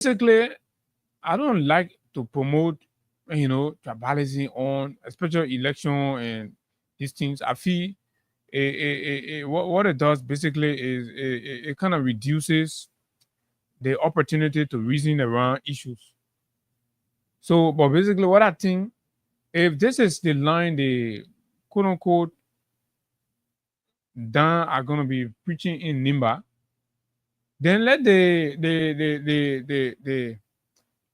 Basically, I don't like to promote, tribalism on, especially election and these things. I feel what it does basically is it kind of reduces the opportunity to reason around issues. So, but basically, what I think, if this is the line the quote unquote Dan are gonna be preaching in Nimba, then let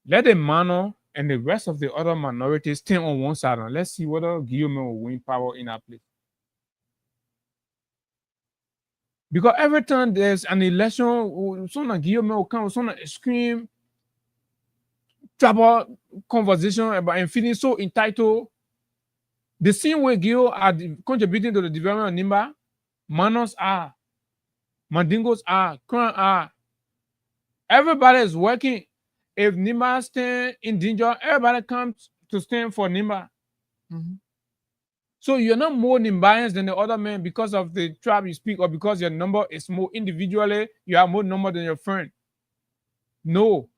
let the Mano and the rest of the other minorities stand on one side, and let's see whether Guillaume will win power in our place. Because every time there's an election, someone Guillaume will come, someone scream, trouble conversation about and feeling so entitled. The same way Guillaume are contributing to the development of Nimba, Manos are, Mandingos are, Kran are. Everybody is working. If Nimba stand in danger, everybody comes to stand for Nimba. Mm-hmm. So you're not more Nimbayans than the other men because of the tribe you speak or because your number is more individually, you have more number than your friend. No,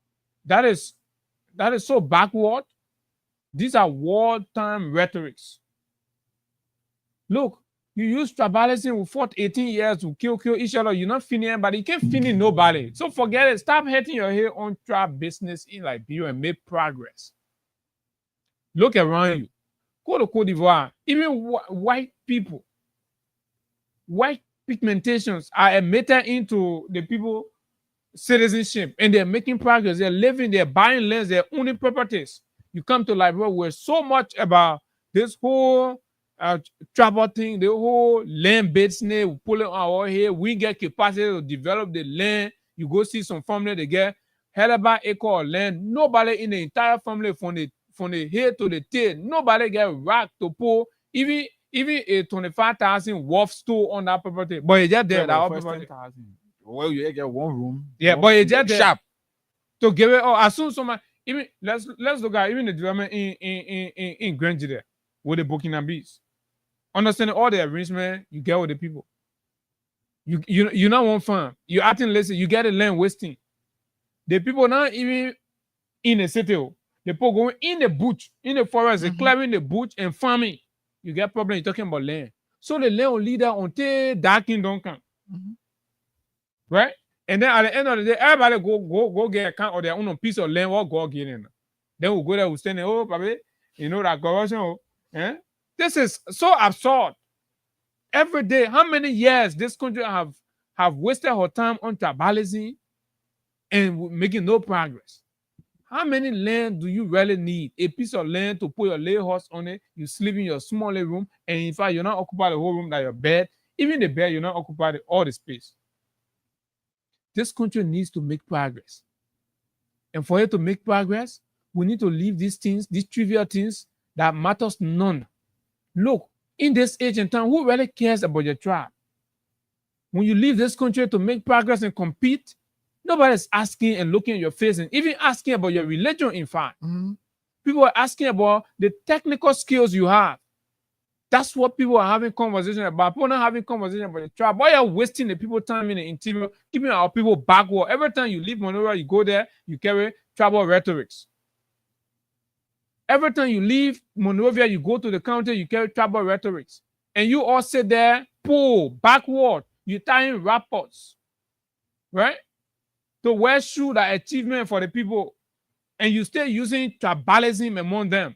that is so backward. These are wartime rhetorics. Look, you use tribalism, we fought 18 years to kill each other. You're not finishing anybody. You can't finish nobody. So forget it. Stop hitting your head on tribe business in Liberia and make progress. Look around you. Go to Cote d'Ivoire. Even white people, white pigmentations are admitted into the people citizenship and they're making progress. They're living, they're buying lands, they're owning properties. You come to Liberia where so much about this whole tribal thing, the whole land business, we pull it on our head. We get capacity to develop the land. You go see some family, they get hell about acre of land. Nobody in the entire family from the head to the tail, nobody get rock to pull, even a 25,000 worth store on that property. But it's just there, that property. 10,000. Well, you get one room. Yeah, but it's just there. Sharp. To give it, as soon as somebody, even let's look at even the development in Granger there with the Burkina Bees. Understanding all the arrangement you get with the people. You not one farm. You acting lazy. You get the land wasting. The people not even in the city. The people going in the bush, in the forest, they clearing the bush and farming. You get problem. You're talking about land. So the land will lead until dark kingdom come. Right? And then at the end of the day, everybody go get a count of their own piece of land or go get in. Then we'll go there, we'll stand there, oh, baby, you know that corruption. Eh? This is so absurd. Every day, how many years this country have wasted her time on tribalism and making no progress? How many land do you really need? A piece of land to put your lay horse on it, you sleep in your small room, and in fact, you're not occupied the whole room like your bed. Even the bed, you're not occupied all the space. This country needs to make progress. And for it to make progress, we need to leave these things, these trivial things that matters none. Look, in this age and time, who really cares about your tribe? When you leave this country to make progress and compete, nobody's asking and looking at your face and even asking about your religion, in fact. People are asking about the technical skills you have. That's what people are having conversation about. People are not having conversation about the tribe. Why are you wasting the people time in the interior, keeping our people backward? Every time you leave Monrovia, you go there, you carry tribal rhetorics. Every time you leave Monrovia, you go to the county, you carry tribal rhetorics. And you all sit there, pull, backward, you're tying rapports, right? To wear shoe that achievement for the people. And you still using tribalism among them.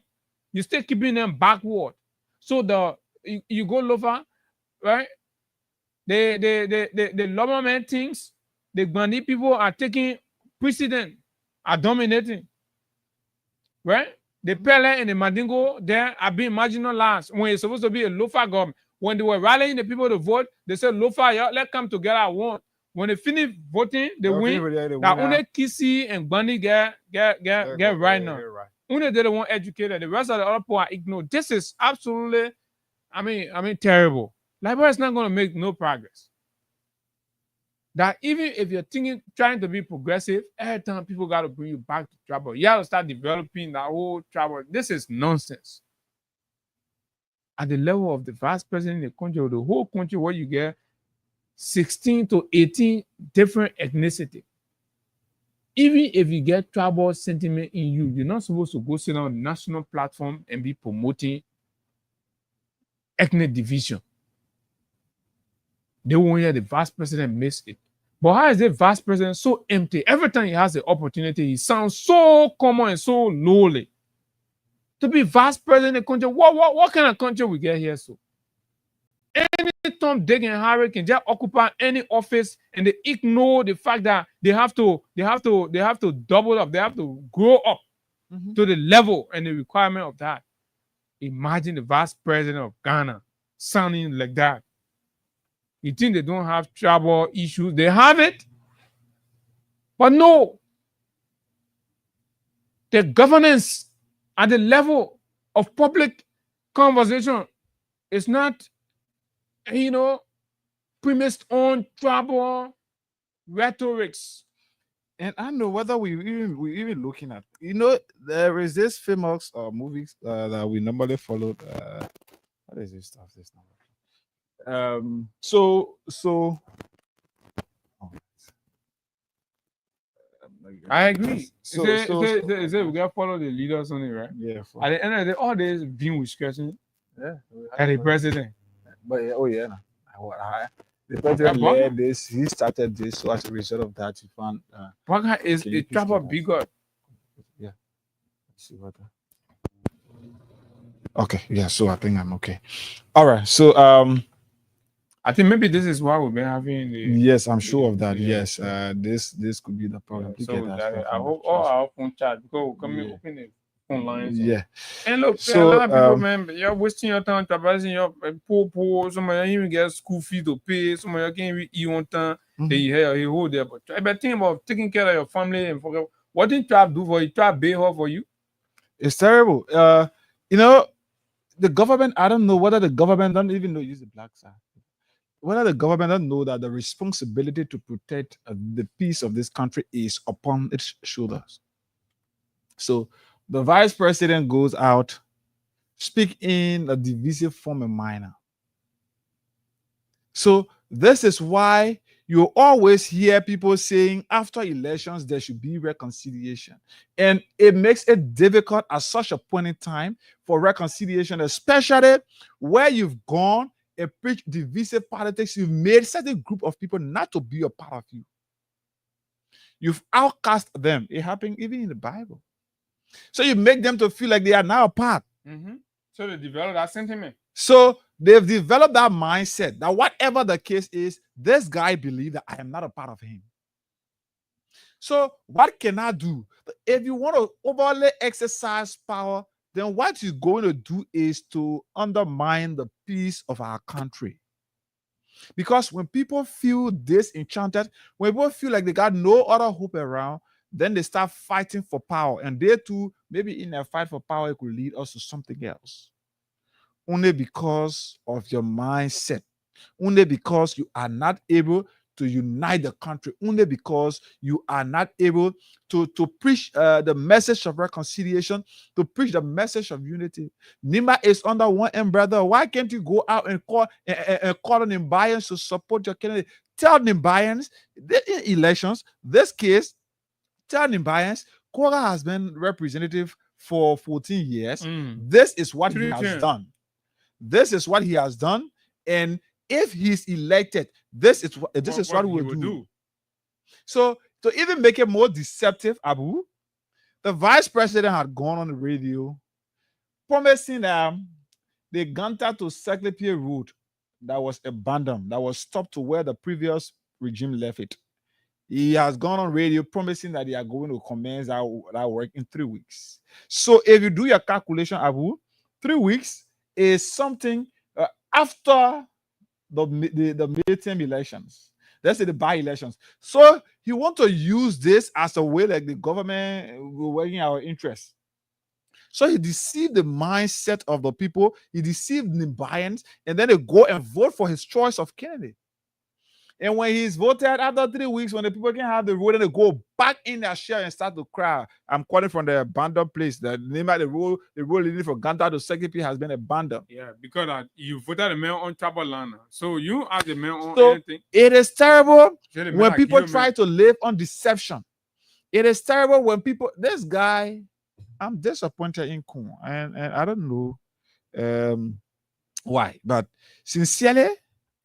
You still keeping them backward. So you go lower, right? The Loberman things, the Gbandi people are taking precedent, are dominating, right? The Pele and the Mandingo there are being marginalized when it's supposed to be a Lofa government. When they were rallying the people to vote, they said Lofa, yeah, let's come together at one. When they finish voting, they win. That only Kisi and Gbandi get right now. Only they don't want educated. The rest of the other people are ignored. This is absolutely, I mean, terrible. Liberia is not going to make no progress. That even if you're trying to be progressive, every time people got to bring you back to trouble. You have to start developing that whole trouble. This is nonsense. At the level of the vice president in the country, or the whole country, where you get 16 to 18 different ethnicity. even if you get tribal sentiment in you, you're not supposed to go sit on the national platform and be promoting ethnic division. They won't hear the vice president miss it. But how is the vice president so empty? Every time he has the opportunity, he sounds so common and so lowly. To be vice president in the country, what kind of country we get here? So any Tom, Dick, and Harry can just occupy any office and they ignore the fact that they have to double up, they have to grow up to the level and the requirement of that. Imagine the vice president of Ghana sounding like that. You think they don't have tribal issues? They have it. But no. The governance at the level of public conversation is not, premised on tribal rhetorics. And I know whether we even looking at, there is this famous movies that we normally followed. What is this stuff? This number. So I agree. So we gotta follow the leaders on it, right? yeah. At the end of the day, all this being with discussion Yeah. at the president. But the president Yeah, led this. He started this. So as a result of that, he found. Baka is Can you a please tribal do that? bigot. Yeah. Let's see what. Okay. Yeah. So I think I'm okay. All right. So I think maybe this is why we've been having the. yes, I'm sure of that. Yeah. Yes. This could be the problem. So Look at that, that I stuff. hope all our phone chat because we're coming Yeah. open the phone lines. Yeah. And look, So, a lot of people, man, you're wasting your time traversing your poor. Some of you even get school fee to pay. Some of you can't even eat on time. Then you hear you hold there. But think about taking care of your family and forget what did Trap do for you? Trap pay her for you. It's terrible. The government, I don't know whether the government don't even know use the black side. Whether the government don't know that the responsibility to protect the peace of this country is upon its shoulders. So the vice president goes out, speak in a divisive form of manner. So this is why you always hear people saying after elections there should be reconciliation, and it makes it difficult at such a point in time for reconciliation, especially where you've gone and preached divisive politics. You've made certain group of people not to be a part of you. You've outcast them. It happened even in the Bible. So you make them to feel like they are now a part. So they develop that sentiment. So they've developed that mindset that whatever the case is, this guy believes that I am not a part of him. So what can I do? If you want to overly exercise power, then what you're going to do is to undermine the peace of our country. Because when people feel disenchanted, when people feel like they got no other hope around, then they start fighting for power. And they too, maybe in a fight for power, it could lead us to something else. Only because of your mindset. Only because you are not able to unite the country. Only because you are not able to preach the message of reconciliation, to preach the message of unity. Nima is under one umbrella. Why can't you go out and call on Nimbayans to support your candidate? Tell Nimbayans, in elections, this case, tell Nimbayans, Kora has been representative for 14 years. This is what he has done. This is what he has done. And if he's elected, this is what we will do. So to even make it more deceptive, Abu, the vice president had gone on the radio promising the Ganta to Secretary route that was abandoned, that was stopped to where the previous regime left it. He has gone on radio promising that they are going to commence that work in 3 weeks. So if you do your calculation, Abu, 3 weeks is something after the midterm elections. Let's say the by-elections. So he want to use this as a way like the government will working our interests. So he deceived the mindset of the people. He deceived the Nimbayans, and then they go and vote for his choice of candidate. And when he's voted after 3 weeks, when the people can have the road, and they go back in their share and start to cry. I'm calling from the abandoned place. The name of the road leading from Ganta to Secretary has been abandoned. Yeah, because you voted the man on tribal land. So you ask the man on So anything. it is terrible Say the man when like people you, try man. to live on deception. It is terrible when people. This guy, I'm disappointed in Kun, and I don't know why, but sincerely,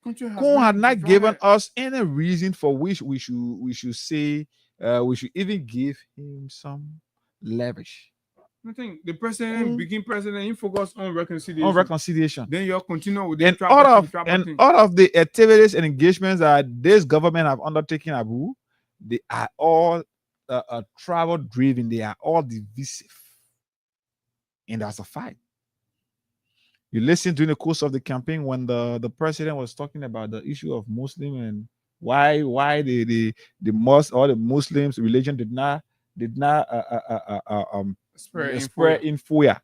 Kun had not given us any reason for which we should say we should even give him some leverage. I think the president, begin president, he focus on reconciliation. On reconciliation. Then you'll continue with and all of the activities and engagements that this government have undertaken, Abu, they are all travel driven. They are all divisive, and that's a fact. You listen during the course of the campaign when the president was talking about the issue of Muslim and why the most or the Muslims religion did not spread in Foya.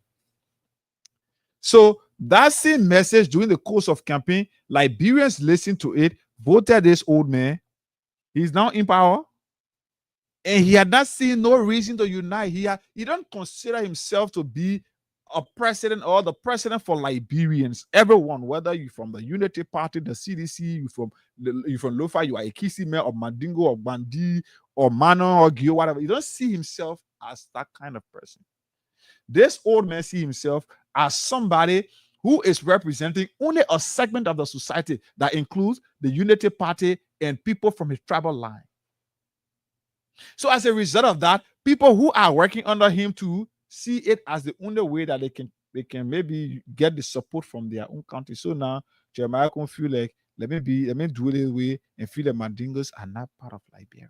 So that same message during the course of campaign, Liberians listened to it, voted this old man. He's now in power, and he had not seen no reason to unite. He don't consider himself to be a president or the president for Liberians. Everyone, whether you're from the Unity Party, the CDC, you're from Lofa, you are a Kisime or Mandingo or Bandi or Mano or Gio, whatever. You don't see himself as that kind of person. This old man see himself as somebody who is representing only a segment of the society that includes the Unity Party and people from his tribal line. So as a result of that, people who are working under him to see it as the only way that they can maybe get the support from their own country. So now Jeremiah can feel like let me do it this way and feel that Mandingos are not part of Liberia.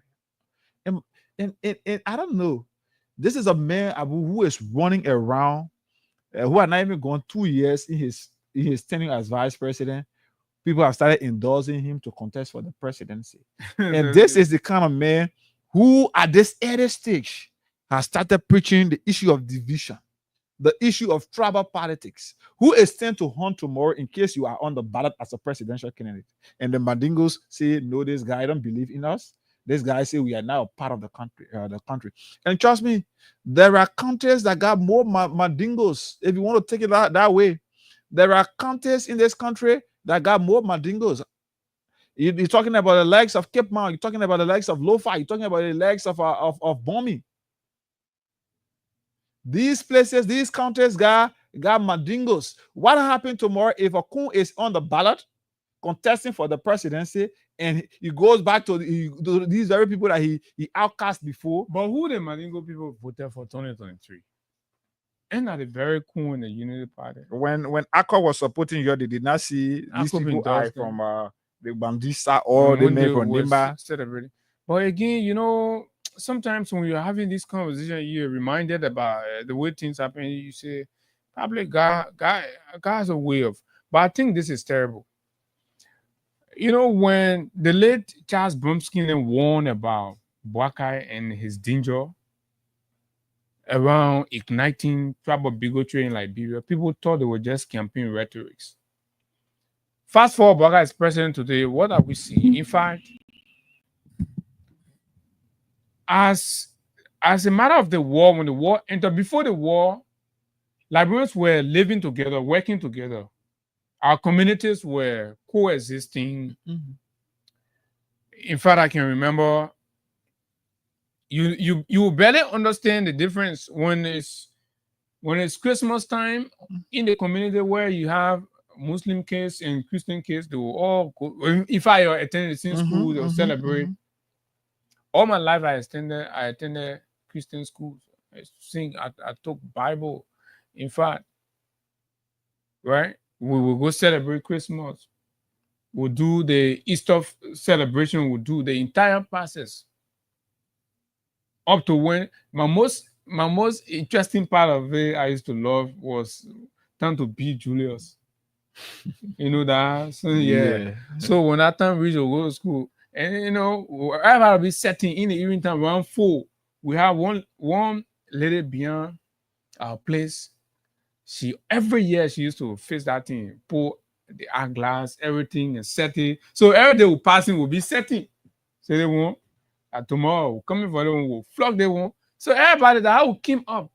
And I don't know. This is a man, Abu, who is running around, who are not even gone 2 years in his tenure as vice president. People have started endorsing him to contest for the presidency. And this is the kind of man who, at this early stage, has started preaching the issue of division, the issue of tribal politics, who is sent to hunt tomorrow in case you are on the ballot as a presidential candidate. And the Mandingos say, no, this guy don't believe in us. This guy say we are now part of the country. And trust me, there are countries that got more Mandingos. If you want to take it that way, there are countries in this country that got more Mandingos. You're talking about the likes of Cape Mount. You're talking about the likes of Lofa. You're talking about the likes of Bomi. These places, these countries got Mandingos. What happened tomorrow if a Kun is on the ballot contesting for the presidency and he goes back to these very people that he outcast before? But who the Mandingo people voted for 2023? And are they very cool in the Unity Party? When Akko was supporting you, they did not see these people are from the Bandisa or the men from Nimba. But again, sometimes when you're having this conversation, you're reminded about the way things happen. You say, probably God has a way of. But I think this is terrible. When the late Charles Bumskin warned about Boakai and his danger around igniting tribal bigotry in Liberia, people thought they were just campaign rhetorics. Fast forward, Boakai is president today. What are we seeing? In fact, as a matter of the war, when the war entered, before the war, Liberians were living together, working together. Our communities were coexisting. Mm-hmm. In fact, I can remember you barely understand the difference when it's Christmas time in the community where you have Muslim kids and Christian kids. They will all go. If I attended the same school, they will celebrate. All my life, I attended Christian schools. I sing. I took Bible. In fact, right. We will go celebrate Christmas. We'll do the Easter celebration. We'll do the entire process. Up to when my most interesting part of it I used to love was time to beat Julius. You know that? So yeah. So when that time reached, we'll go to school. And I'll be setting in the evening time around 4. We have one lady beyond our place. Every year she used to fix that thing, pour the glass, everything, and set it. So every day we passing will be setting. So they won't. Tomorrow we'll come in for them, we'll flock they won't. So everybody that will came up.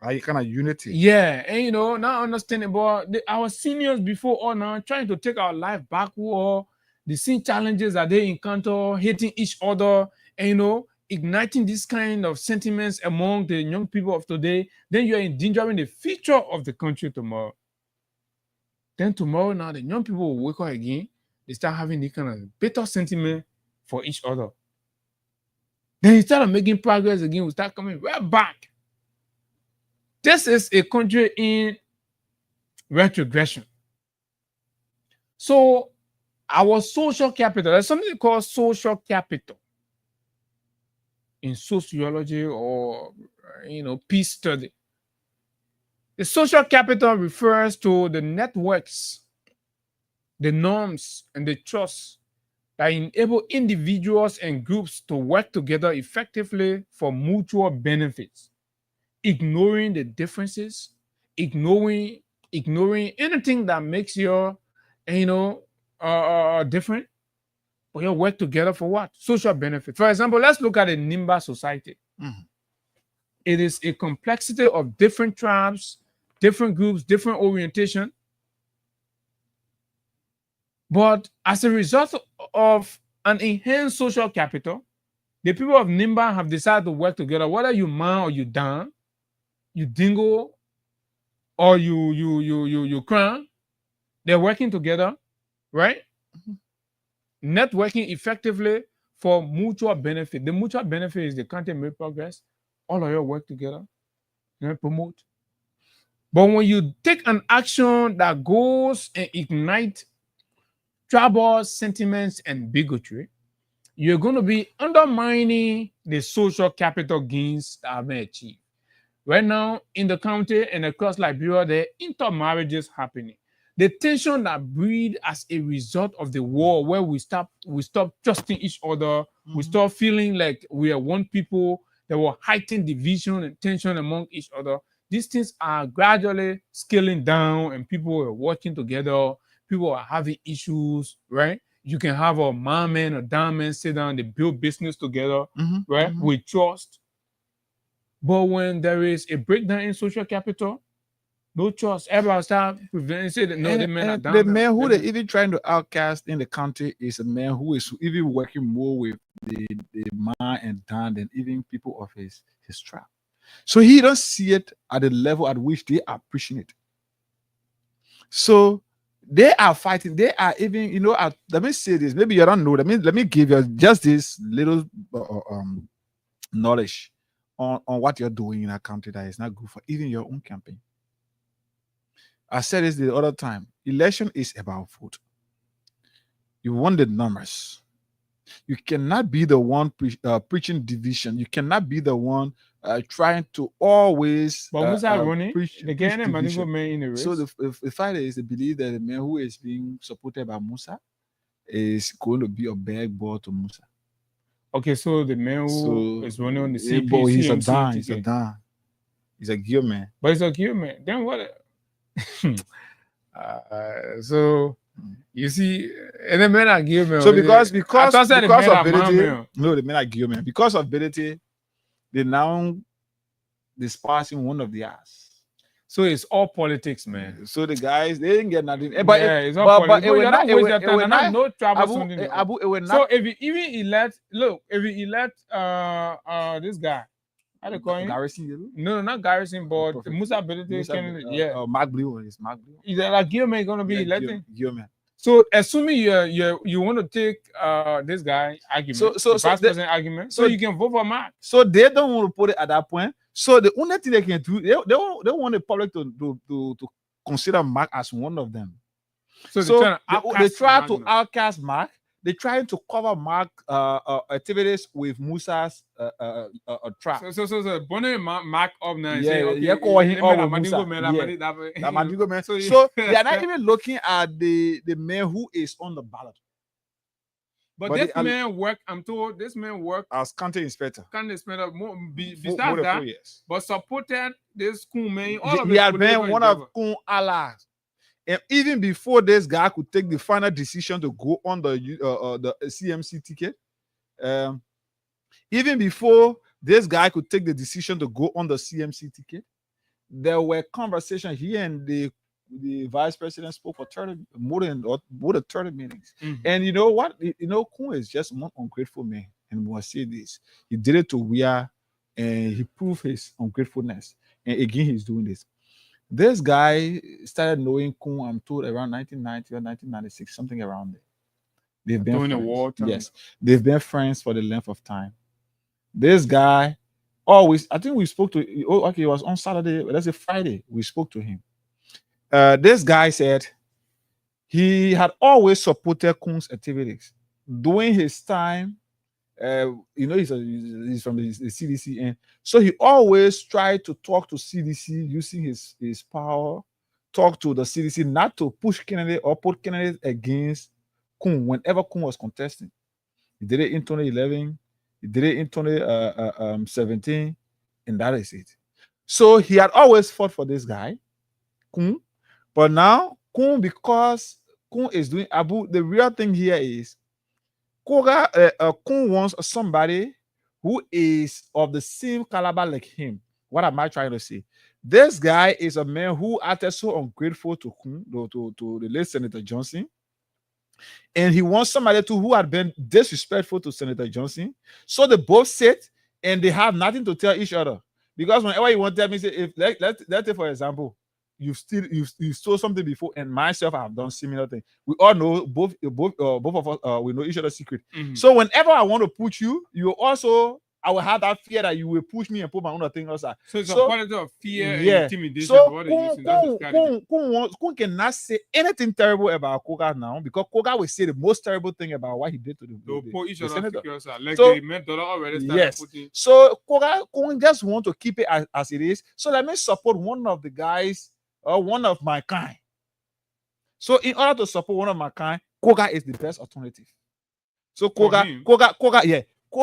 You kind of unity. Yeah, and now understanding about our seniors before all now trying to take our life backward, the same challenges that they encounter, hating each other, and igniting this kind of sentiments among the young people of today, then you are endangering the future of the country tomorrow. Then tomorrow now, the young people will wake up again. They start having this kind of bitter sentiment for each other. Then instead of making progress again, we start coming right back. This is a country in retrogression. So our social capital, there's something called social capital in sociology or peace study. The social capital refers to the networks, the norms, and the trust that enable individuals and groups to work together effectively for mutual benefits, ignoring the differences, ignoring anything that makes you, different. But you work together for what? Social benefit. For example, let's look at a Nimba society. Mhm. It is a complexity of different tribes, different groups, different orientation. But as a result of an enhanced social capital, the people of Nimba have decided to work together, whether you man or you Dan, you dingo, or you crown. They're working together, right? Networking effectively for mutual benefit. The mutual benefit is the country make progress. All of you work together, promote. But when you take an action that goes and ignite tribal sentiments and bigotry, you're going to be undermining the social capital gains that have been achieved. Right now, in the county and across Liberia, there are intermarriages happening. The tension that breed as a result of the war, where we stop trusting each other, we start feeling like we are one people. There were heightened division and tension among each other. These things are gradually scaling down, and people are working together. People are having issues, right? You can have a man, a man sit down, they build business together, right? With trust. But when there is a breakdown in social capital, no trust. Everybody start preventing. Say that no, the men are down. The man who they're even trying to outcast in the country is a man who is even working more with the man and Dan than even people of his tribe. So he don't see it at the level at which they are pushing it. So they are fighting. They are even, let me say this. Maybe you don't know. Let me give you just this little knowledge on what you're doing in a country that is not good for even your own campaign. I said this the other time. Election is about vote. You want the numbers. You cannot be the one preaching division. You cannot be the one trying to always preach division. In the race. So the fight is the belief that the man who is being supported by Musa is going to be a bad ball to Musa. Okay, so the man who is running on the CP, he's a Dan. He's a Dan. He's a gear man. But he's a gear man. Then what? So you see, and the men are gear man. So because of ability, no, the men are gear man. Because of ability, they now despising one of the ass. So it's all politics, man. So the guys, they didn't get nothing. But it's all politics. But no trouble. So if you elect this guy, how they call him? Garrison? No, not Garrison, but Musa ability candidate. Mark Blue is Mark Blue. Is that like Guillaume gonna be elected? Guillaume. So assuming you want to take this guy argument, vice president argument, so you can vote for Mark. So they don't want to put it at that point. So the only thing they can do, they want the public to consider Mark as one of them. So they try to outcast Mark. They're trying to cover Mark activities with Musa's trap. So Bonnie Mark up now. Call him up with Musa. So they are not even looking at the man who is on the ballot. But this man work. I'm told this man work as county inspector. Besides that, but supported this Kun man. He had been one of Kun allies. And even before this guy could take the final decision to go on the CMC ticket, even before this guy could take the decision to go on the CMC ticket, there were conversations. He and the vice president spoke for more than 30 minutes. And you know what? Kun is just one ungrateful man. and we must say this. He did it to Wia, and he proved his ungratefulness. And again, he's doing this. This guy started knowing Kun, I'm told, around 1990 or 1996, something around there. They've been During the friends. war time. Yes, they've been friends for the length of time. This guy always, I think we spoke to, oh, okay, it was on Saturday, let's say Friday, we spoke to him. This guy said he had always supported Kun's activities during his time. He's from the CDC, and so he always tried to talk to CDC using his power, talk to the CDC not to push Kennedy or put Kennedy against Kun whenever Kun was contesting. He did it in 2011, he did it in 2017, and that is it. So he had always fought for this guy, Kun, but now Kun, because Kun is doing Abu, the real thing here is Kun wants somebody who is of the same caliber like him. What am I trying to say? This guy is a man who acted so ungrateful to Kun, to the late Senator Johnson. And he wants somebody too who had been disrespectful to Senator Johnson. So they both sit and they have nothing to tell each other. Because whenever you want to tell me, say, if let's say, for example, you stole something before, and myself I have done similar thing. We all know both of us, we know each other's secret. Mhm. So whenever I want to push you, I will have that fear that you will push me and put my own thing outside. So it's So- a quality of fear and Yeah. intimidation So for what they're using. That's the strategy. Kun cannot say anything terrible about Koga now, because Koga will say the most terrible thing about what he did to They'll the put each the other's senator. secrets out. Like So- they met dollar already started Yes. putting. So Kun just want to keep it as it is. So let me support one of the guys or one of my kind. So in order to support one of my kind, Koga is the best alternative. So For Koga him.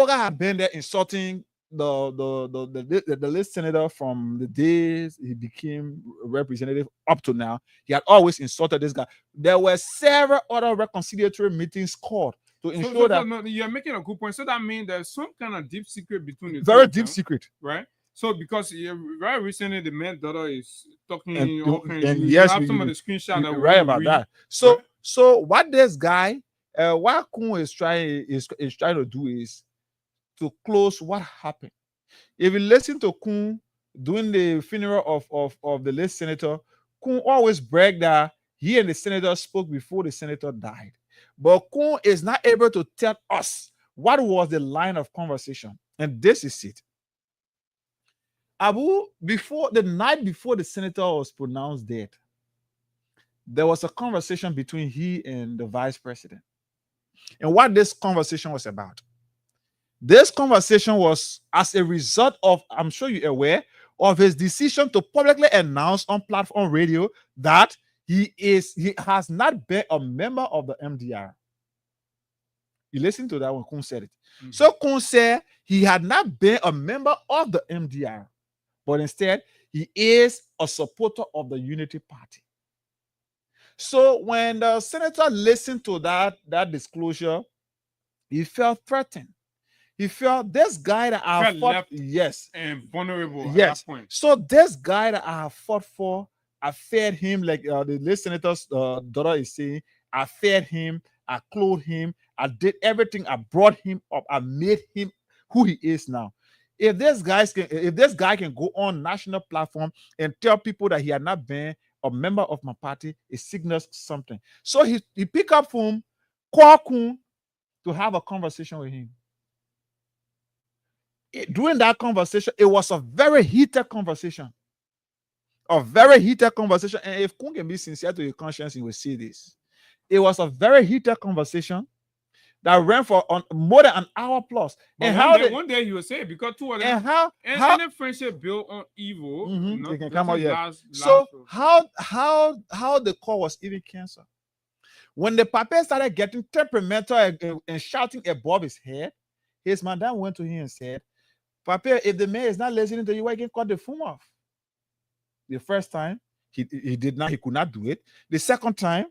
had been there insulting the late senator from the days he became representative up to now. He had always insulted this guy. There were several other reconciliatory meetings called to ensure that No, you're making a good point. So that means there's some kind of deep secret between the two very of deep them, secret. right? So because very recently the man's daughter is talking And- all kinds. and You yes, have we- some of the screenshots that You're we right will about read. that. So right? so what this guy, what Kun is trying to do is to close what happened. If you listen to Kun during the funeral of the late senator, Kun always bragged that he and the senator spoke before the senator died. But Kun is not able to tell us what was the line of conversation. And this is it. Abu, before the night before the senator was pronounced dead, there was a conversation between he and the vice president. And what this conversation was about. This conversation was as a result of, I'm sure you're aware, of his decision to publicly announce on platform radio that he has not been a member of the MDR. You listen to that when Kun said it. Mhm. So Kun said he had not been a member of the MDR, but instead he is a supporter of the Unity Party. So when the senator listened to that disclosure, he felt threatened. He felt this guy that I Felt fought, left yes, and vulnerable at yes. that point. So this guy that I have fought for, I fed him like the late senator's daughter is saying. I fed him, I clothed him, I did everything. I brought him up, I made him who he is now. If this guy can go on national platform and tell people that he had not been a member of my party, it signals something. So he pick up phone, call Kun to have a conversation with him. During that conversation, it was a very heated conversation. A very heated conversation. And if Kun can be sincere to his conscience, he will see this. It was a very heated conversation that ran for more than an hour plus. But And one day he will say, because two of them, and how any friendship built on evil, Mhm, it can doesn't come out, yeah. last so for- how the call was even canceled. When the papa started getting temperamental and shouting above his head, his madam went to him and said, Papa, if the man is not listening to you, why can cut the phone off? The first time he could not do it. The second time,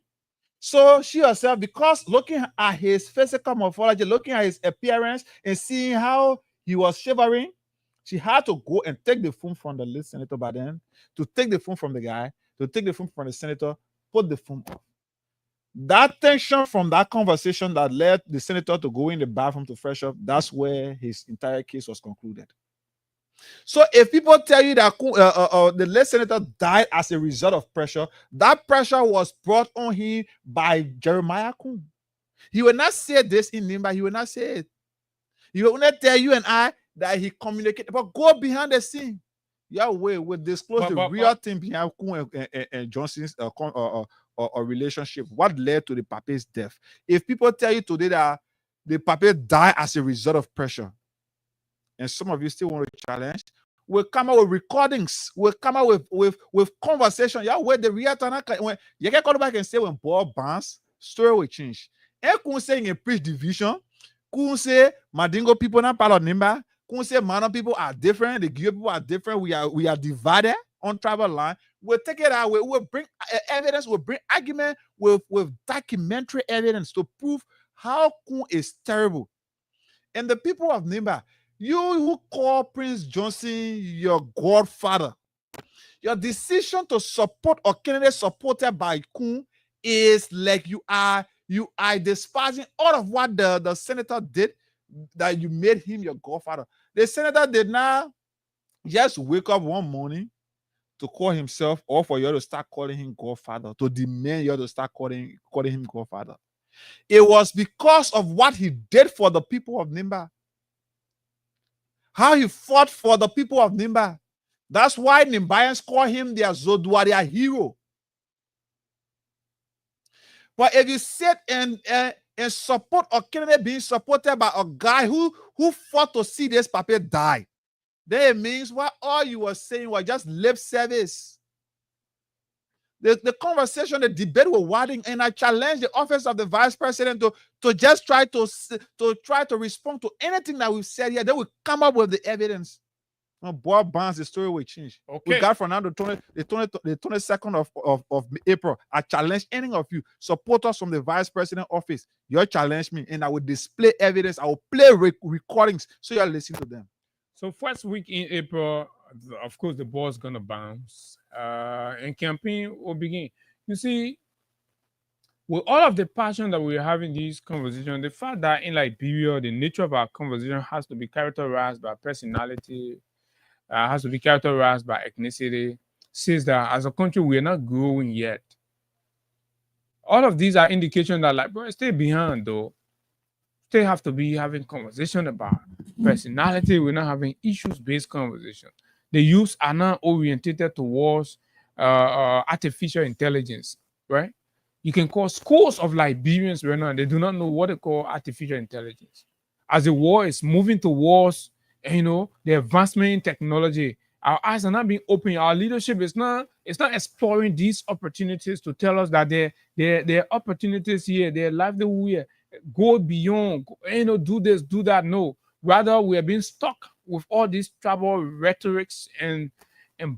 so she herself, because looking at his physical morphology, looking at his appearance, and seeing how he was shivering, she had to go and take the phone from the late senator by then, to take the phone from the guy, to take the phone from the senator, put the phone off. That tension from that conversation that led the senator to go in the bathroom to fresh up, that's where his entire case was concluded. So if people tell you that the late senator died as a result of pressure, that pressure was brought on him by Jeremiah Kun. He will not say this in Nimba. He will not say it. He will not tell you and I that he communicated, but go behind the scene. Yahweh will disclose the real thing behind Kun and Johnson's relationship. What led to the Pape's death? If people tell you today that the Pape died as a result of pressure, and some of you still want to challenge, we'll come out with recordings. We'll come out with conversation. Where the real time, when you can call back and say when ball bounce, story will change. And couldn't say in preach division, couldn't say Madingo people not part of Nimba, couldn't say Mano people are different, the Gio people are different. We are divided on tribal line. We'll take it out. We'll bring evidence. We'll bring argument with documentary evidence to prove how Kun is terrible. And the people of Nimba, you who call Prince Johnson your godfather, your decision to support a candidate supported by Kun is like you are despising all of what the senator did, that you made him your godfather. The senator did not just wake up one morning to call himself, or for you to start calling him godfather, to demand you to start calling him godfather. It was because of what he did for the people of Nimba. How he fought for the people of Nimba. That's why Nimbayans call him their Zodwa, their hero. But if you sit and support a candidate being supported by a guy who fought to see this Pape die, then it means what all you were saying was just lip service. The conversation, the debate were wilding, and I challenged the office of the vice president to just try to respond to anything that we've said here. They will come up with the evidence. Boy Barnes, the story will change. Okay. We got from now the 22nd of April. I challenge any of you supporters from the vice president office. You challenge me, and I will display evidence. I will play recordings so you'll listen to them. So first week in April, of course, the ball's gonna bounce, and campaign will begin. You see, with all of the passion that we're having these conversations, the fact that in Liberia, the nature of our conversation has to be characterized by personality, has to be characterized by ethnicity, says that as a country, we're not growing yet. All of these are indications that, like, bro, stay behind, though. Still have to be having conversation about personality. We're not having issues-based conversation. The youths are not orientated towards artificial intelligence, right? You can call schools of Liberians right now, they do not know what they call artificial intelligence. As the war is moving towards, the advancement in technology, our eyes are not being open. Our leadership is not exploring these opportunities to tell us that there are opportunities here, there are livelihood here. Go beyond, do this, do that. No, rather we are being stuck with all these tribal rhetorics and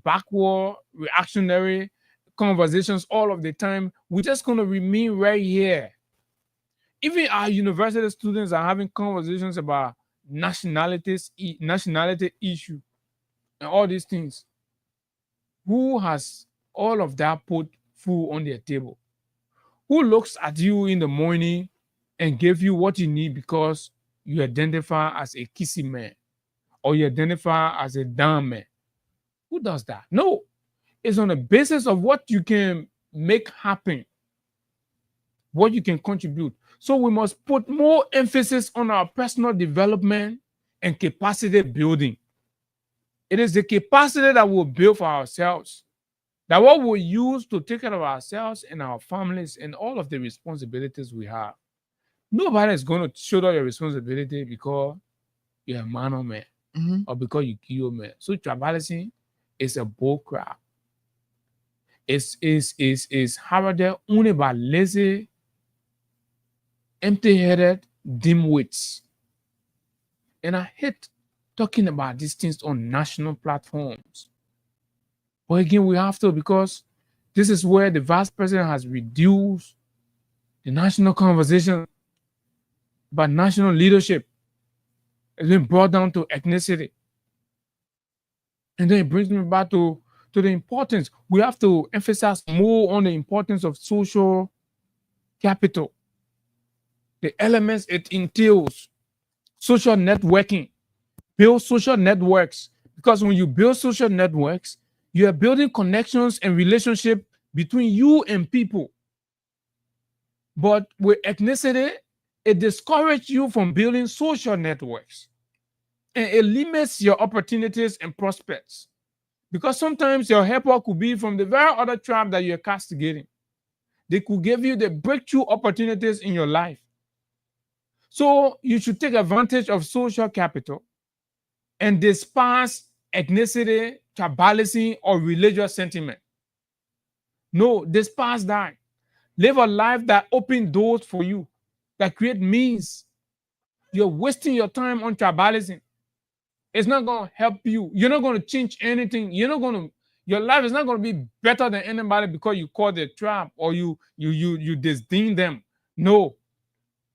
backward reactionary conversations all of the time. We're just going to remain right here. Even our university students are having conversations about nationality issue and all these things. Who has all of that put food on their table? Who looks at you in the morning and give you what you need because you identify as a kissy man or you identify as a down man? Who does that? No. It's on the basis of what you can make happen, what you can contribute. So we must put more emphasis on our personal development and capacity building. It is the capacity that we'll build for ourselves, that what we'll use to take care of ourselves and our families and all of the responsibilities we have. Nobody is going to shoulder your responsibility because you're a man or man, or because you kill man. So tribalism is a bull crap. Is heralded only by lazy, empty-headed dimwits. And I hate talking about these things on national platforms. But again, we have to, because this is where the vice president has reduced the national conversation about national leadership. It's been brought down to ethnicity. And then it brings me back to the importance. We have to emphasize more on the importance of social capital, the elements it entails, social networking, build social networks. Because when you build social networks, you are building connections and relationship between you and people. But with ethnicity, it discourages you from building social networks and it limits your opportunities and prospects. Because sometimes your helper could be from the very other tribe that you're castigating. They could give you the breakthrough opportunities in your life. So you should take advantage of social capital and despise ethnicity, tribalism, or religious sentiment. No, despise that. Live a life that opens doors for you, that create means. You're wasting your time on tribalism. It's not going to help you. You're not going to change anything. You're not going to. Your life is not going to be better than anybody because you call the tribe or you disdain them. No,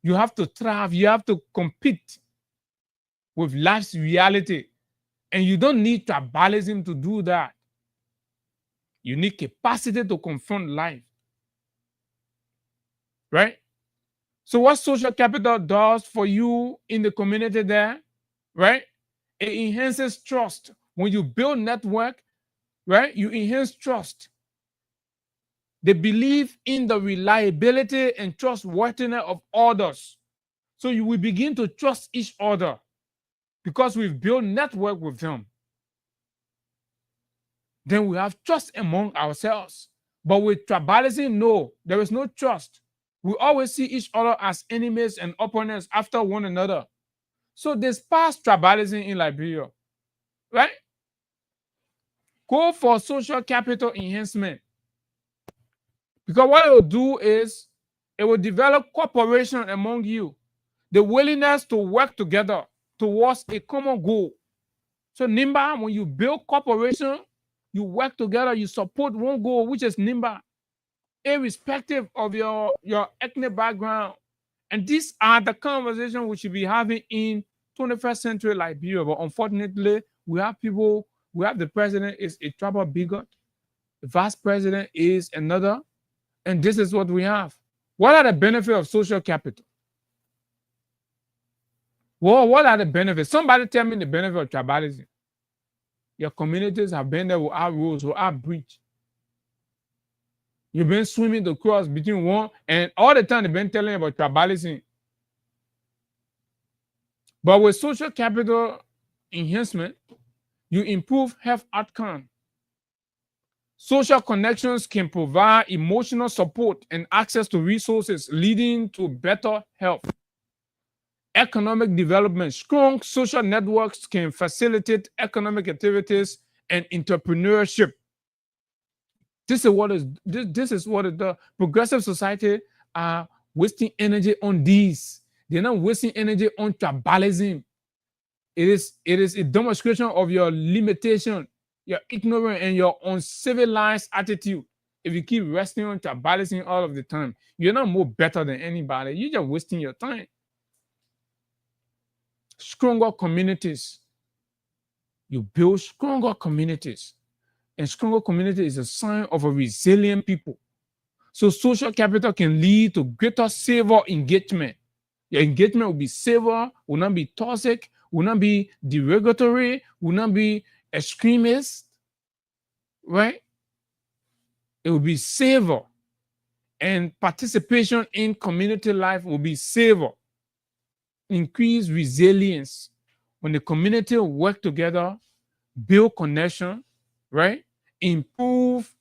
you have to thrive. You have to compete with life's reality, and you don't need tribalism to do that. You need capacity to confront life, right? So what social capital does for you in the community there, right? It enhances trust. When you build network, right, you enhance trust. They believe in the reliability and trustworthiness of others. So you will begin to trust each other because we've built network with them. Then we have trust among ourselves. But with tribalism, no, there is no trust. We always see each other as enemies and opponents after one another. So despise tribalism in Liberia, right? Go for social capital enhancement. Because what it will do is it will develop cooperation among you, the willingness to work together towards a common goal. So NIMBA, when you build cooperation, you work together, you support one goal, which is NIMBA, irrespective of your ethnic background. And these are the conversations we should be having in 21st century Liberia. But unfortunately, we have the president is a tribal bigot, the vice president is another, and this is what we have. What are the benefits of social capital? Well, what are the benefits? Somebody tell me the benefit of tribalism. Your communities have been there without rules, without breach. You've been swimming the cross between one, and all the time they've been telling you about tribalism. But with social capital enhancement, you improve health outcome. Social connections can provide emotional support and access to resources, leading to better health. Economic development. Strong social networks can facilitate economic activities and entrepreneurship. This is what it does. Progressive society are wasting energy on these. They're not wasting energy on tribalism. It is a demonstration of your limitation, your ignorance, and your uncivilized attitude. If you keep resting on tribalism all of the time, you're not more better than anybody. You're just wasting your time. Stronger communities. You build stronger communities. And stronger community is a sign of a resilient people. So social capital can lead to greater savor engagement. Your engagement will be savor, will not be toxic, will not be derogatory, will not be extremist, right? It will be savor. And participation in community life will be savor. Increase resilience. When the community work together, build connection, right? Improve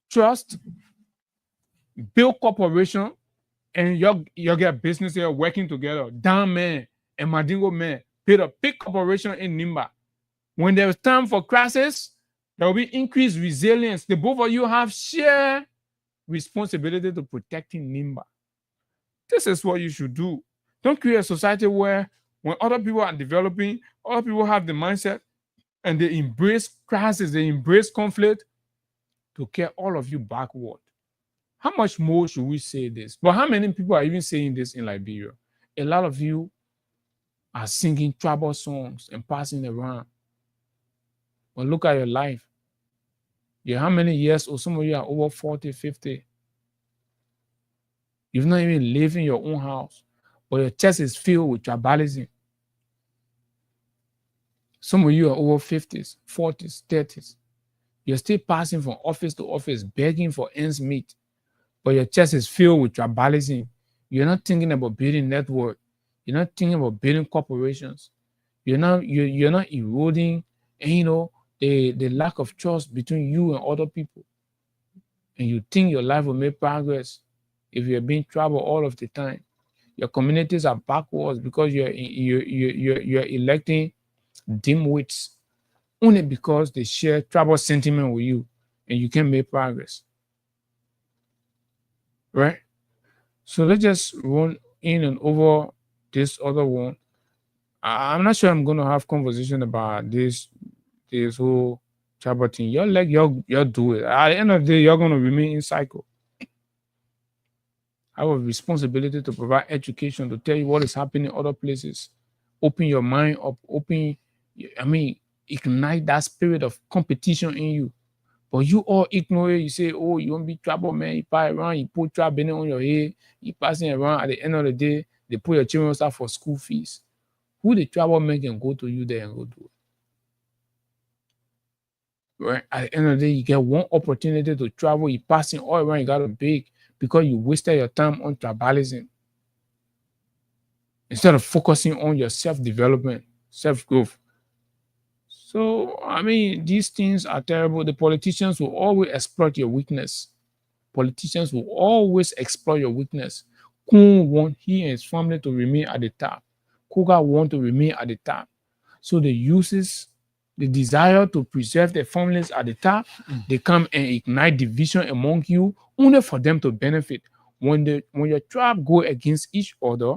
trust, build cooperation, and you get business here working together. Dan man and Madingo man build a big corporation in NIMBA. When there's time for crisis, there will be increased resilience. The both of you have shared responsibility to protecting NIMBA. This is what you should do. Don't create a society where when other people are developing, other people have the mindset and they embrace crisis, they embrace conflict to carry all of you backward. How much more should we say this? But how many people are even saying this in Liberia? A lot of you are singing tribal songs and passing around. But look at your life. Yeah, how many years, or some of you are over 40, 50. You've not even lived in your own house, but your chest is filled with tribalism. Some of you are over 50s, 40s, 30s. You're still passing from office to office, begging for ends meet, but your chest is filled with tribalism. You're not thinking about building network. You're not thinking about building corporations. You're not eroding, the lack of trust between you and other people. And you think your life will make progress if you're being troubled all of the time. Your communities are backwards because you're electing dimwits only because they share tribal sentiment with you and you can make progress. Right? So let's just run in and over this other one. I'm not sure I'm going to have conversation about this whole tribal thing. You'll do it. At the end of the day, you're going to remain in cycle. I have a responsibility to provide education, to tell you what is happening in other places. Open your mind up, ignite that spirit of competition in you. But you all ignore it. You say, oh, you won't be trouble, man. You pass around, you put trouble on your head, you passing around. At the end of the day, they put your children aside for school fees. Who the trouble man can go to you there and go do it? Right? At the end of the day, you get one opportunity to travel, you passing all around, you got to beg because you wasted your time on tribalism. Instead of focusing on your self-development, self-growth. So, these things are terrible. The politicians will always exploit your weakness. Politicians will always exploit your weakness. Kun want he and his family to remain at the top. Kuga want to remain at the top. So they uses the desire to preserve their families at the top. They come and ignite division among you only for them to benefit. When your tribe go against each other,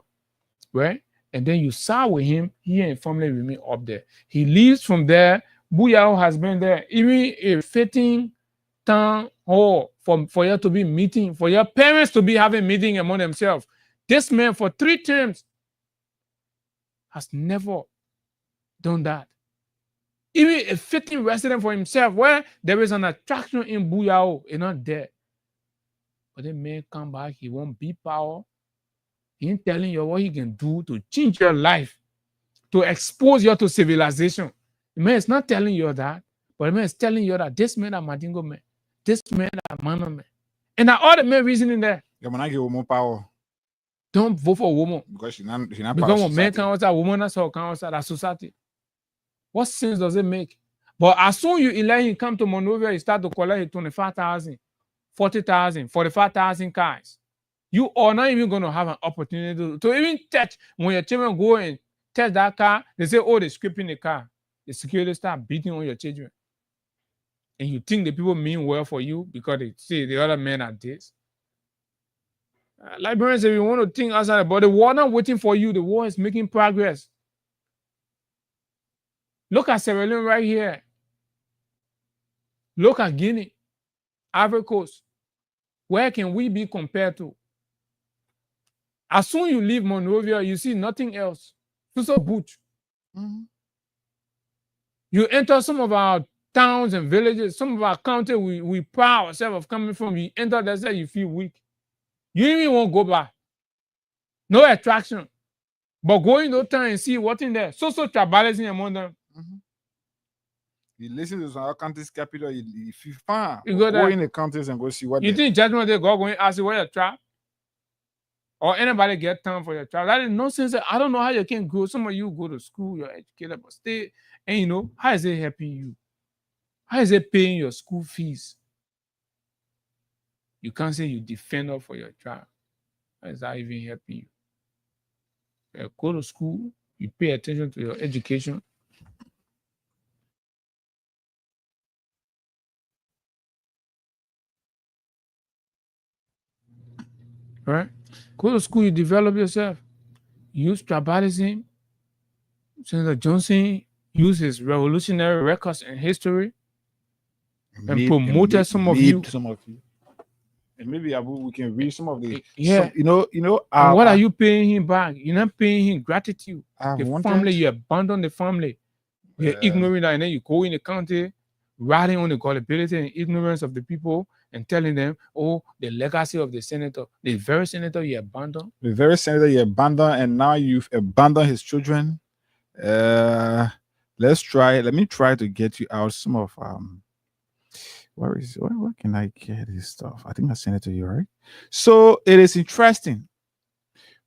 right? And then you side with him, he and family remain up there. He leaves from there. Buyao has been there. Even a fitting town hall for you to be meeting, for your parents to be having meeting among themselves. This man for 3 terms has never done that. Even a fitting resident for himself, where there is an attraction in Buyao, is not there. But the man come back, he won't be power. He ain't telling you what he can do to change your life, to expose you to civilization. The man is not telling you that, but the man is telling you that this man is Mandingo man, this man is Mano man. And that all the men reasoning there. Yeah, man, I give woman power. Don't vote for a woman. Because she's not because when men come outside, woman also come outside that society. What sense does it make? But as soon as you let him come to Monrovia, you start to collect 25,000, 40,000, 45,000 cars. You are not even going to have an opportunity to even touch. When your children go and touch that car, they say, oh, they're scraping the car. The security start beating on your children. And you think the people mean well for you because they say the other men are this. Librarians, if you want to think outside, but the war not waiting for you. The war is making progress. Look at Sierra Leone right here. Look at Guinea, Ivory Coast. Where can we be compared to? As soon as you leave Monrovia, you see nothing else. So butch. You enter some of our towns and villages, some of our counties we proud ourselves of coming from. You enter there, say you feel weak. You even won't go back. No attraction. But going to town and see what's in there. So tribalism among them. You listen to some counties capital, you feel fine. You go in the counties and go see what you think Judgment Day God going to ask you where your tribe? Or anybody get time for your tribe? That is nonsense. I don't know how you can grow. Some of you go to school, you're educated, but stay. And how is it helping you? How is it paying your school fees? You can't say you defend up for your tribe. How is that even helping you? You go to school, you pay attention to your education. Right? Go to school, you develop yourself. Use tribalism. Senator Johnson used his revolutionary records and history and promoted some of you. And maybe we can read some of the. Yeah. Some, what are you paying him back? You're not paying him gratitude. The family, you abandon the family. You're ignoring that, and then you go in the county, riding on the gullibility and ignorance of the people and telling them, oh, the legacy of the senator, the very senator you abandoned. The very senator you abandoned, and now you've abandoned his children. Let me try to get you out some of where can I get this stuff? I think I sent it to you, right? So it is interesting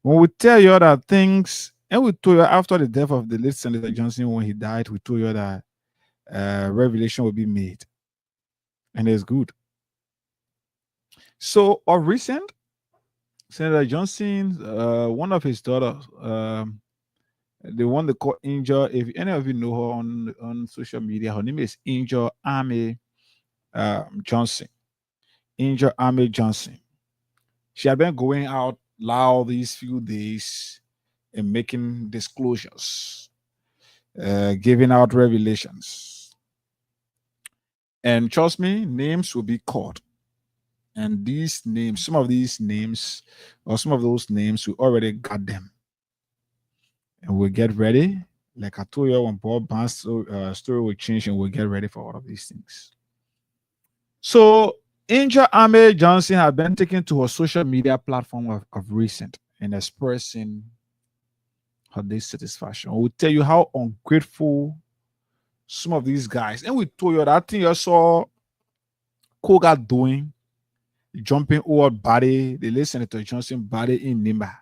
when we tell you that things, and we told you after the death of the late Senator Johnson, when he died, we told you that revelation will be made, and it's good. So of recent, Senator Johnson, one of his daughters, the one they call Angel. If any of you know her on social media, her name is Angel Ame Johnson. Angel Ame Johnson. She had been going out loud these few days and making disclosures, giving out revelations. And trust me, names will be called. And these names, some of these names, or some of those names, we already got them. And we'll get ready. Like I told you, when Bob Barnes' story will change, and we'll get ready for all of these things. So Angel Ame Johnson had been taken to her social media platform of recent and expressing her dissatisfaction. We'll tell you how ungrateful some of these guys, and we told you that thing you saw Koga doing, jumping over body, the late Senator Johnson body in Nimba.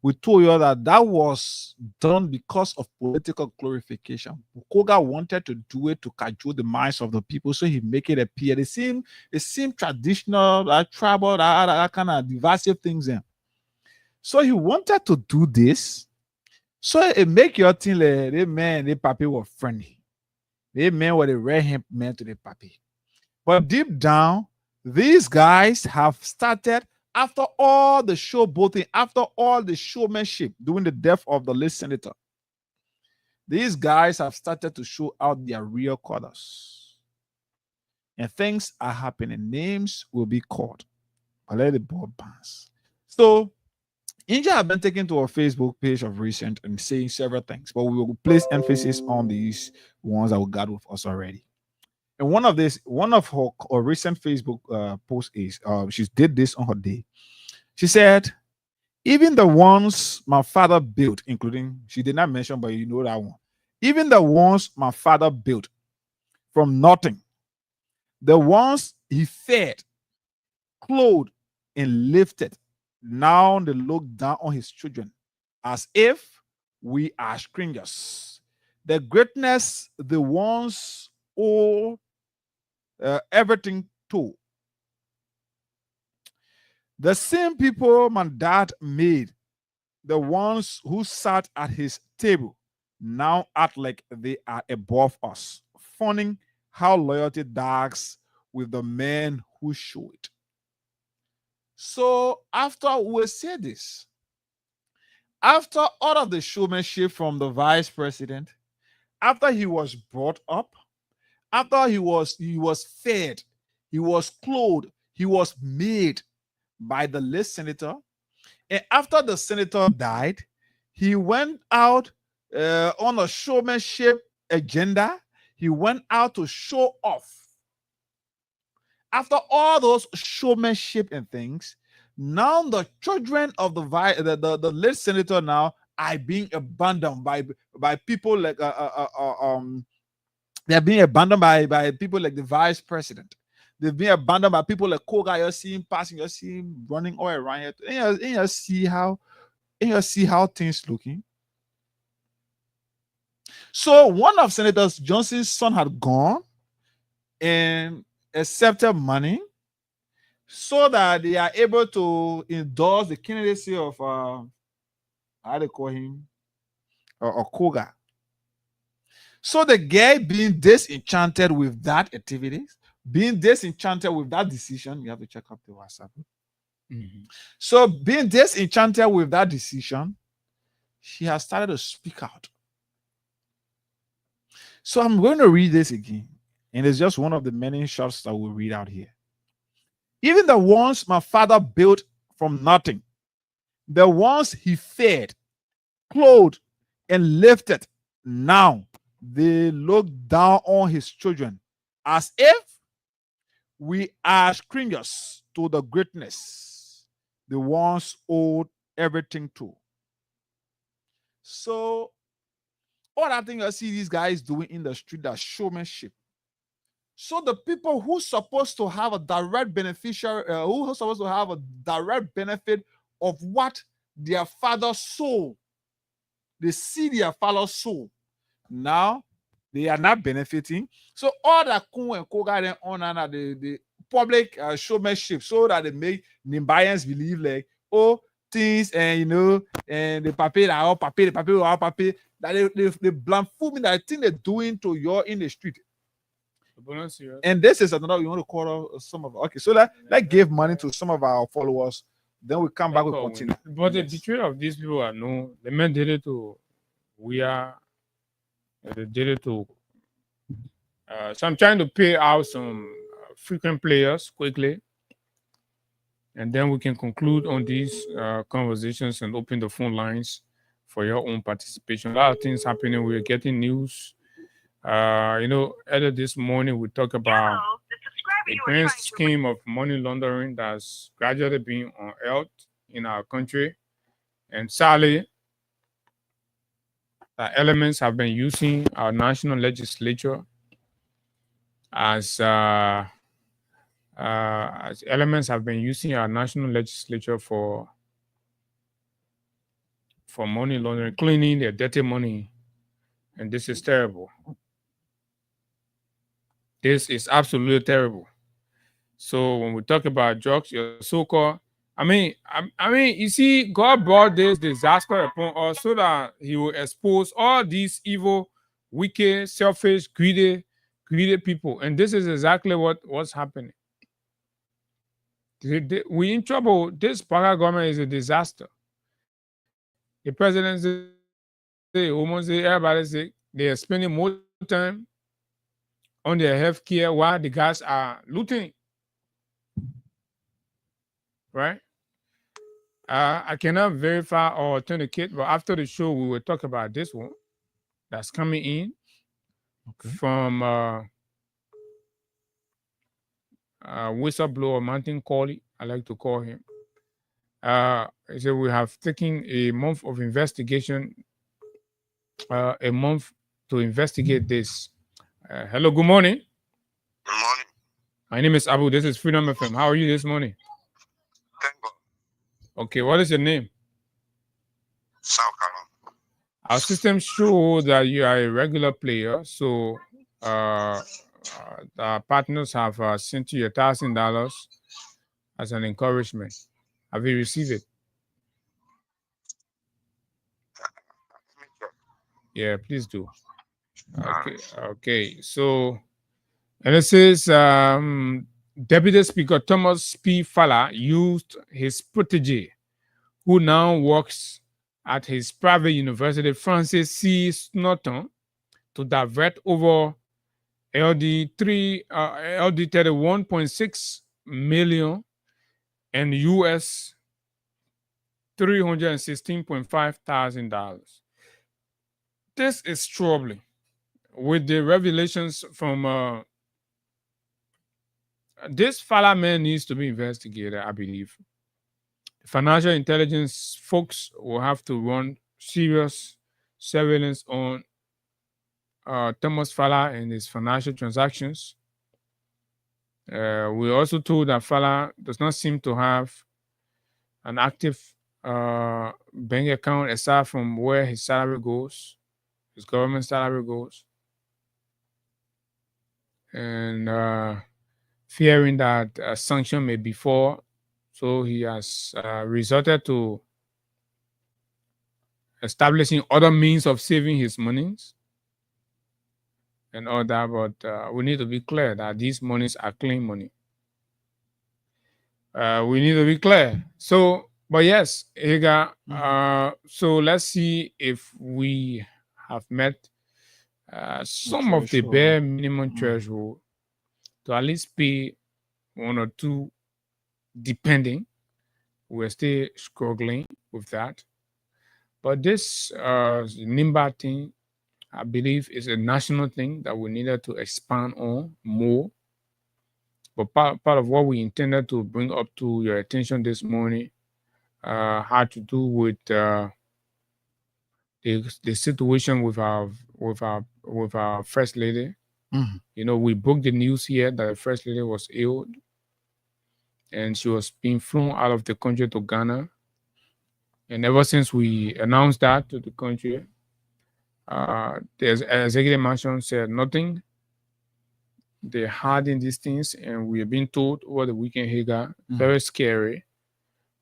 We told you that was done because of political glorification. Koga wanted to do it to cajole the minds of the people, so he make it appear the same traditional, tribal, that kind of divisive things in. So he wanted to do this, so it make your thing like the man, the papi were friendly. They men were the red hand men to the papi. But deep down, these guys have started, after all the showboating, after all the showmanship during the death of the late senator, these guys have started to show out their real colors. And things are happening. Names will be called. But let the ball bounce. So, Angel have been taken to our Facebook page of recent and saying several things, but we will place emphasis on these ones that we got with us already. And one of her recent Facebook posts is she did this on her day. She said, even the ones my father built, including, she did not mention, but you know that one. Even the ones my father built from nothing, the ones he fed, clothed, and lifted, now they look down on his children as if we are strangers. The greatness the ones owe everything to. The same people my dad made, the ones who sat at his table, now act like they are above us, funning how loyalty dies with the men who show it. So after we said this, after all of the showmanship from the vice president, after he was brought up, after he was fed, he was clothed, he was made by the late senator, and after the senator died, he went out on a showmanship agenda. He went out to show off. After all those showmanship and things, now the children of the late senator now are being abandoned by people like they're being abandoned by people like the vice president. They've been abandoned by people like Koga. You're seeing passing, you're seeing running all around here. And you see how things looking. So one of Senator Johnson's son had gone and accepted money so that they are able to endorse the candidacy of how they call him or Koga. So the guy being disenchanted with that activities, being disenchanted with that decision, you have to check up the WhatsApp. Mm-hmm. So being disenchanted with that decision, she has started to speak out. So I'm going to read this again. And it's just one of the many shots that we'll read out here. Even the ones my father built from nothing, the ones he fed, clothed, and lifted, now they look down on his children as if we are strangers to the greatness they once owed everything to. So, all that thing I see these guys doing in the street, that showmanship. So the people who's supposed to have a direct beneficiary, who's supposed to have a direct benefit of what their father sold, they see their father sold. Now they are not benefiting. So all that Kun and Koga then on and the public showmanship, so that they make Nimbayans believe like, oh, things and and the papier that all papier, the papier all papier, that they blamfool me, that I think they're doing to you in the street. And this is another, you want to call some of, okay, so let's give money to some of our followers, then we come back, we continue. But the betrayal of these people are no, the men did it to, we are, they did it to, so I'm trying to pay out some frequent players quickly, and then we can conclude on these conversations and open the phone lines for your own participation. A lot of things happening. We're getting news. Earlier this morning we talked about a grand scheme of money laundering that's gradually being unearthed in our country, and sadly, elements have been using our national legislature as elements have been using our national legislature for money laundering, cleaning their dirty money, and this is terrible. This is absolutely terrible. So when we talk about drugs, your so-called, I mean, you see, God brought this disaster upon us so that He will expose all these evil, wicked, selfish, greedy people, and this is exactly what's happening. We in trouble. This Paga government is a disaster. The president say, almost everybody say they are spending more time on their health care while the guys are looting. Right? I cannot verify or authenticate, but after the show, we will talk about this one that's coming in from whistleblower Martin Corley. I like to call him. He said we have taken a month of investigation, a month to investigate this. Hello, good morning. Good morning. My name is Abu. This is Freedom FM. How are you this morning? Thank God. Okay, what is your name? South Carolina. Our system shows that you are a regular player, so the partners have sent you $1,000 as an encouragement. Have you received it? Yeah, please do. Okay. So, and it says Deputy Speaker Thomas P. Falla used his protege, who now works at his private university, Francis C. Snowton, to divert over LD 31.6 million and US $316,500. This is troubling. With the revelations from this Falla man needs to be investigated, I believe. The financial intelligence folks will have to run serious surveillance on Thomas Falla and his financial transactions. We also told that Falla does not seem to have an active bank account aside from where his salary goes, his government salary goes. And fearing that a sanction may befall, so he has resorted to establishing other means of saving his monies and all that. But we need to be clear that these monies are clean money. We need to be clear. So, but yes, Ega, so let's see if we have met some of the bare minimum threshold to at least pay one or two, depending. We're still struggling with that. But this Nimba thing, I believe it's a national thing that we needed to expand on more. But part of what we intended to bring up to your attention this morning had to do with the situation with our first lady. Mhm. You know, we broke the news here that the first lady was ill, and she was being flown out of the country to Ghana. And ever since we announced that to the country, the executive mansion said nothing. They're hiding these things, and we have been told over the weekend, Hagar, very scary,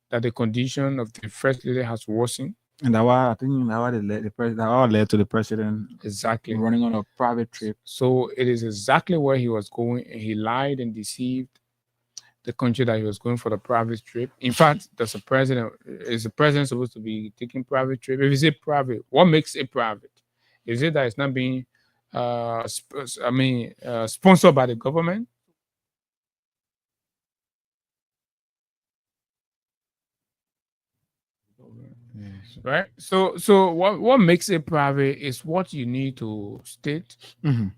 that the condition of the first lady has worsened. And that why I think that why the president that all led to the president Exactly. running on a private trip. So it is exactly where he was going, and he lied and deceived the country that he was going for the private trip. In fact, is the president supposed to be taking private trip? If it's a private, what makes it private? Is it that it's not being sponsored by the government? Right. So what makes it private is what you need to state. Mhm.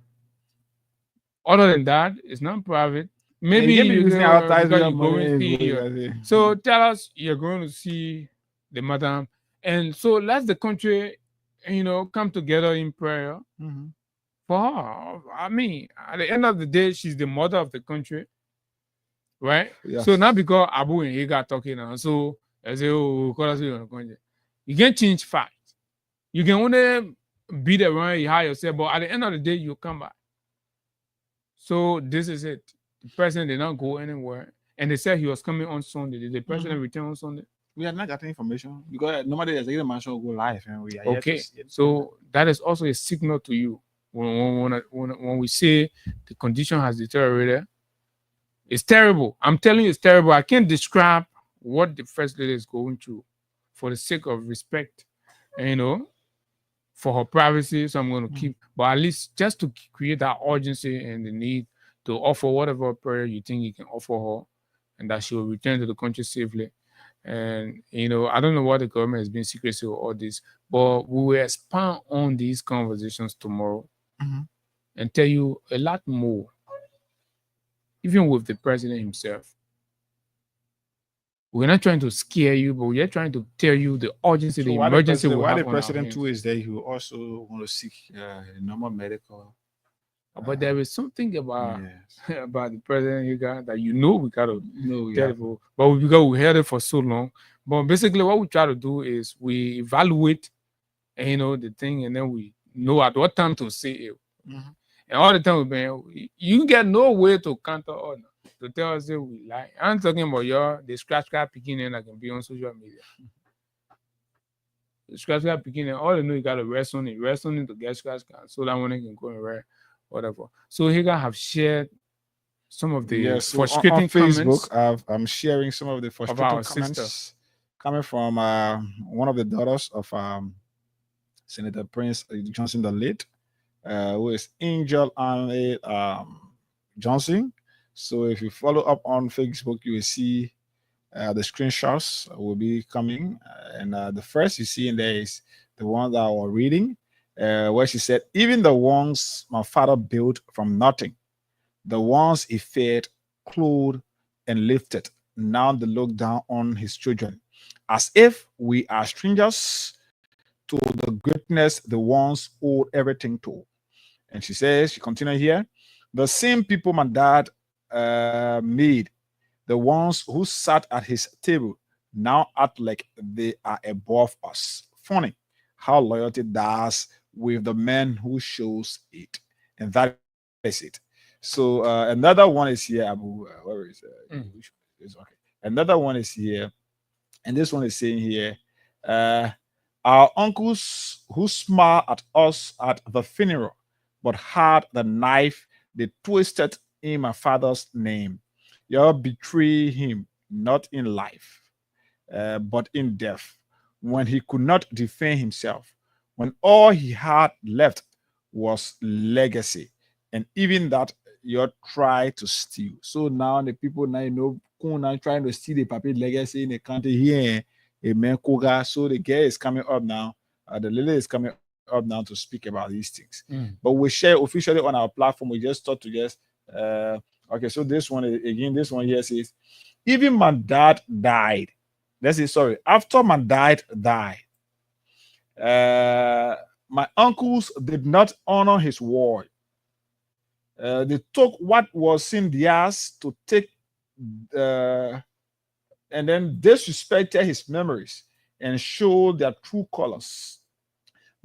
Other than that, it's not private. Maybe Yeah, you you can know, advertise because your you're going money, to see boy, so tell us you're going to see the madam, and so let the country, you know, come together in prayer Mhm. for her. I mean, at the end of the day, she's the mother of the country, right? Yes. So not because Abu and Higa talking now, so I say, oh, call us in the country. You can't change fact. You can only beat around you high yourself, but at the end of the day, you come back. So this is it. The president did not go anywhere, and they said he was coming on Sunday. Did the president return on Sunday? We have not got information because normally the executive mansion will go live and we are here to Okay, see it. so that is also a signal to you when we say the condition has deteriorated. It's terrible. I'm telling you, it's terrible. I can't describe what the first lady is going through for the sake of respect, and, you know, for her privacy. So I'm going to keep, but at least just to create that urgency and the need to offer whatever prayer you think you can offer her, and that she will return to the country safely. And you know, I don't know what the government has been secrecy or all this, but we will expand on these conversations tomorrow Mhm. and tell you a lot more, even with the president himself. We're not trying to scare you, but we're trying to tell you the urgency, the emergency we why have the on our president hands. too is there, he will also want to seek normal medical. But there is something about Yes. about the president you got that you know we gotta No, we tell have people, but because we heard it for so long. But basically, what we try to do is we evaluate, and, you know, the thing, and then we know at what time to say it. Mhm. And all the time we've been, you get no way to counter or to tell us that we lie. I'm talking about the scratch card picking in that can be on social media. The scratch card picking in, all you know, you gotta rest on it to get scratch card so that one can go and wear whatever. So Higa have shared some of the Yeah, so on frustrating Facebook, comments I'm sharing some of the of frustrating our comments sister. coming from one of the daughters of Senator Prince Johnson, the late, who is Angel Anne Johnson. So if you follow up on Facebook, you will see the screenshots will be coming. And the first you see in there is the one that I was reading, where she said, even the ones my father built from nothing, the ones he fed, clothed, and lifted, now they look down on his children, as if we are strangers to the greatness the ones owed everything to. And she says, she continued here, the same people my dad made, the ones who sat at his table, now act like they are above us. Funny how loyalty does with the man who shows it. And that is it. So another one is here, Abu. Where is it? It's okay. Another one is here. And this one is saying here, our uncles who smiled at us at the funeral, but had the knife they twisted in my father's name. You betray him not in life, but in death, when he could not defend himself, when all he had left was legacy, and even that you try to steal. So now the people now now trying to steal the papi legacy in the country here, a man Koga. So the girl is coming up now. The lily is coming up. up now to speak about these things. Mm. But we share officially on our platform. We just thought to just okay. So this one again, this one here says, even my dad died. Let's say sorry. After my dad died, my uncles did not honor his word. They took what was in theirs to take, and then disrespected his memories and showed their true colors.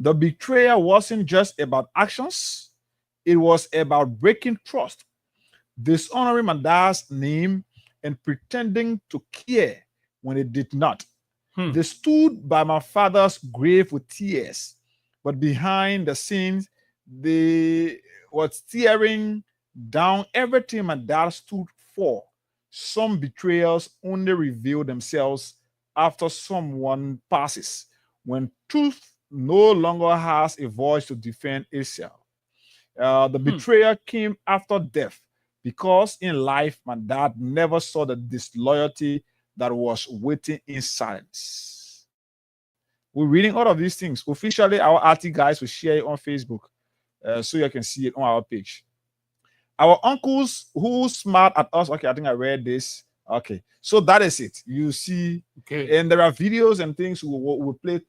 The betrayal wasn't just about actions, it was about breaking trust, dishonoring my dad's name, and pretending to care when it did not. They stood by my father's grave with tears, but behind the scenes, they were tearing down everything my dad stood for. Some betrayals only reveal themselves after someone passes, when truth no longer has a voice to defend itself. The betrayal came after death because in life, my dad never saw the disloyalty that was waiting in silence. We're reading all of these things. Officially, our RT guys will share it on Facebook so you can see it on our page. Our uncles who smiled at us. Okay, I think I read this. Okay, so that is it. You see, Okay. and there are videos and things we'll play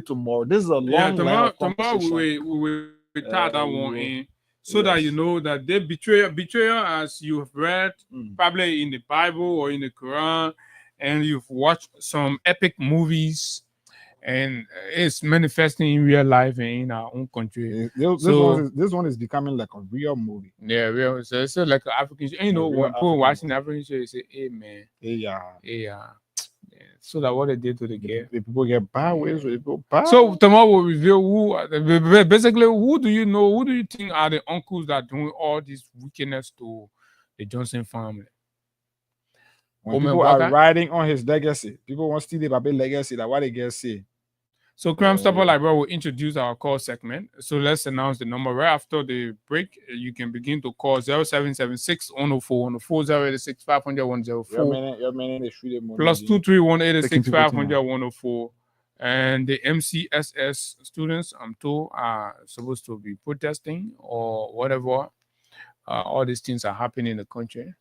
tomorrow. This is a long tomorrow conversation. we will tie that we one will- in so that you know that they betrayal as you have read probably in the Bible or in the Quran, and you've watched some epic movies, and it's manifesting in real life and in our own country. This one is becoming like a real movie. Yeah, real. So it's like an African show. And you know, real when people African watching African show, they say, "Hey man, Yeah. yeah." So that what they did to the girl. The people get bad ways. People bad. So tomorrow we'll reveal basically who do you know, who do you think are the uncles that doing all this wickedness to the Johnson family? when people are riding on his legacy, people want to steal the Babe legacy. Like what they get say. So Crime Stopper Library will introduce our call segment. So let's announce the number right after the break. You can begin to call 0776 104 104 086 500 104 Your man is shooting money. plus 231 86 500 104. And the MCSS students, I'm told, are supposed to be protesting or whatever. All these things are happening in the country.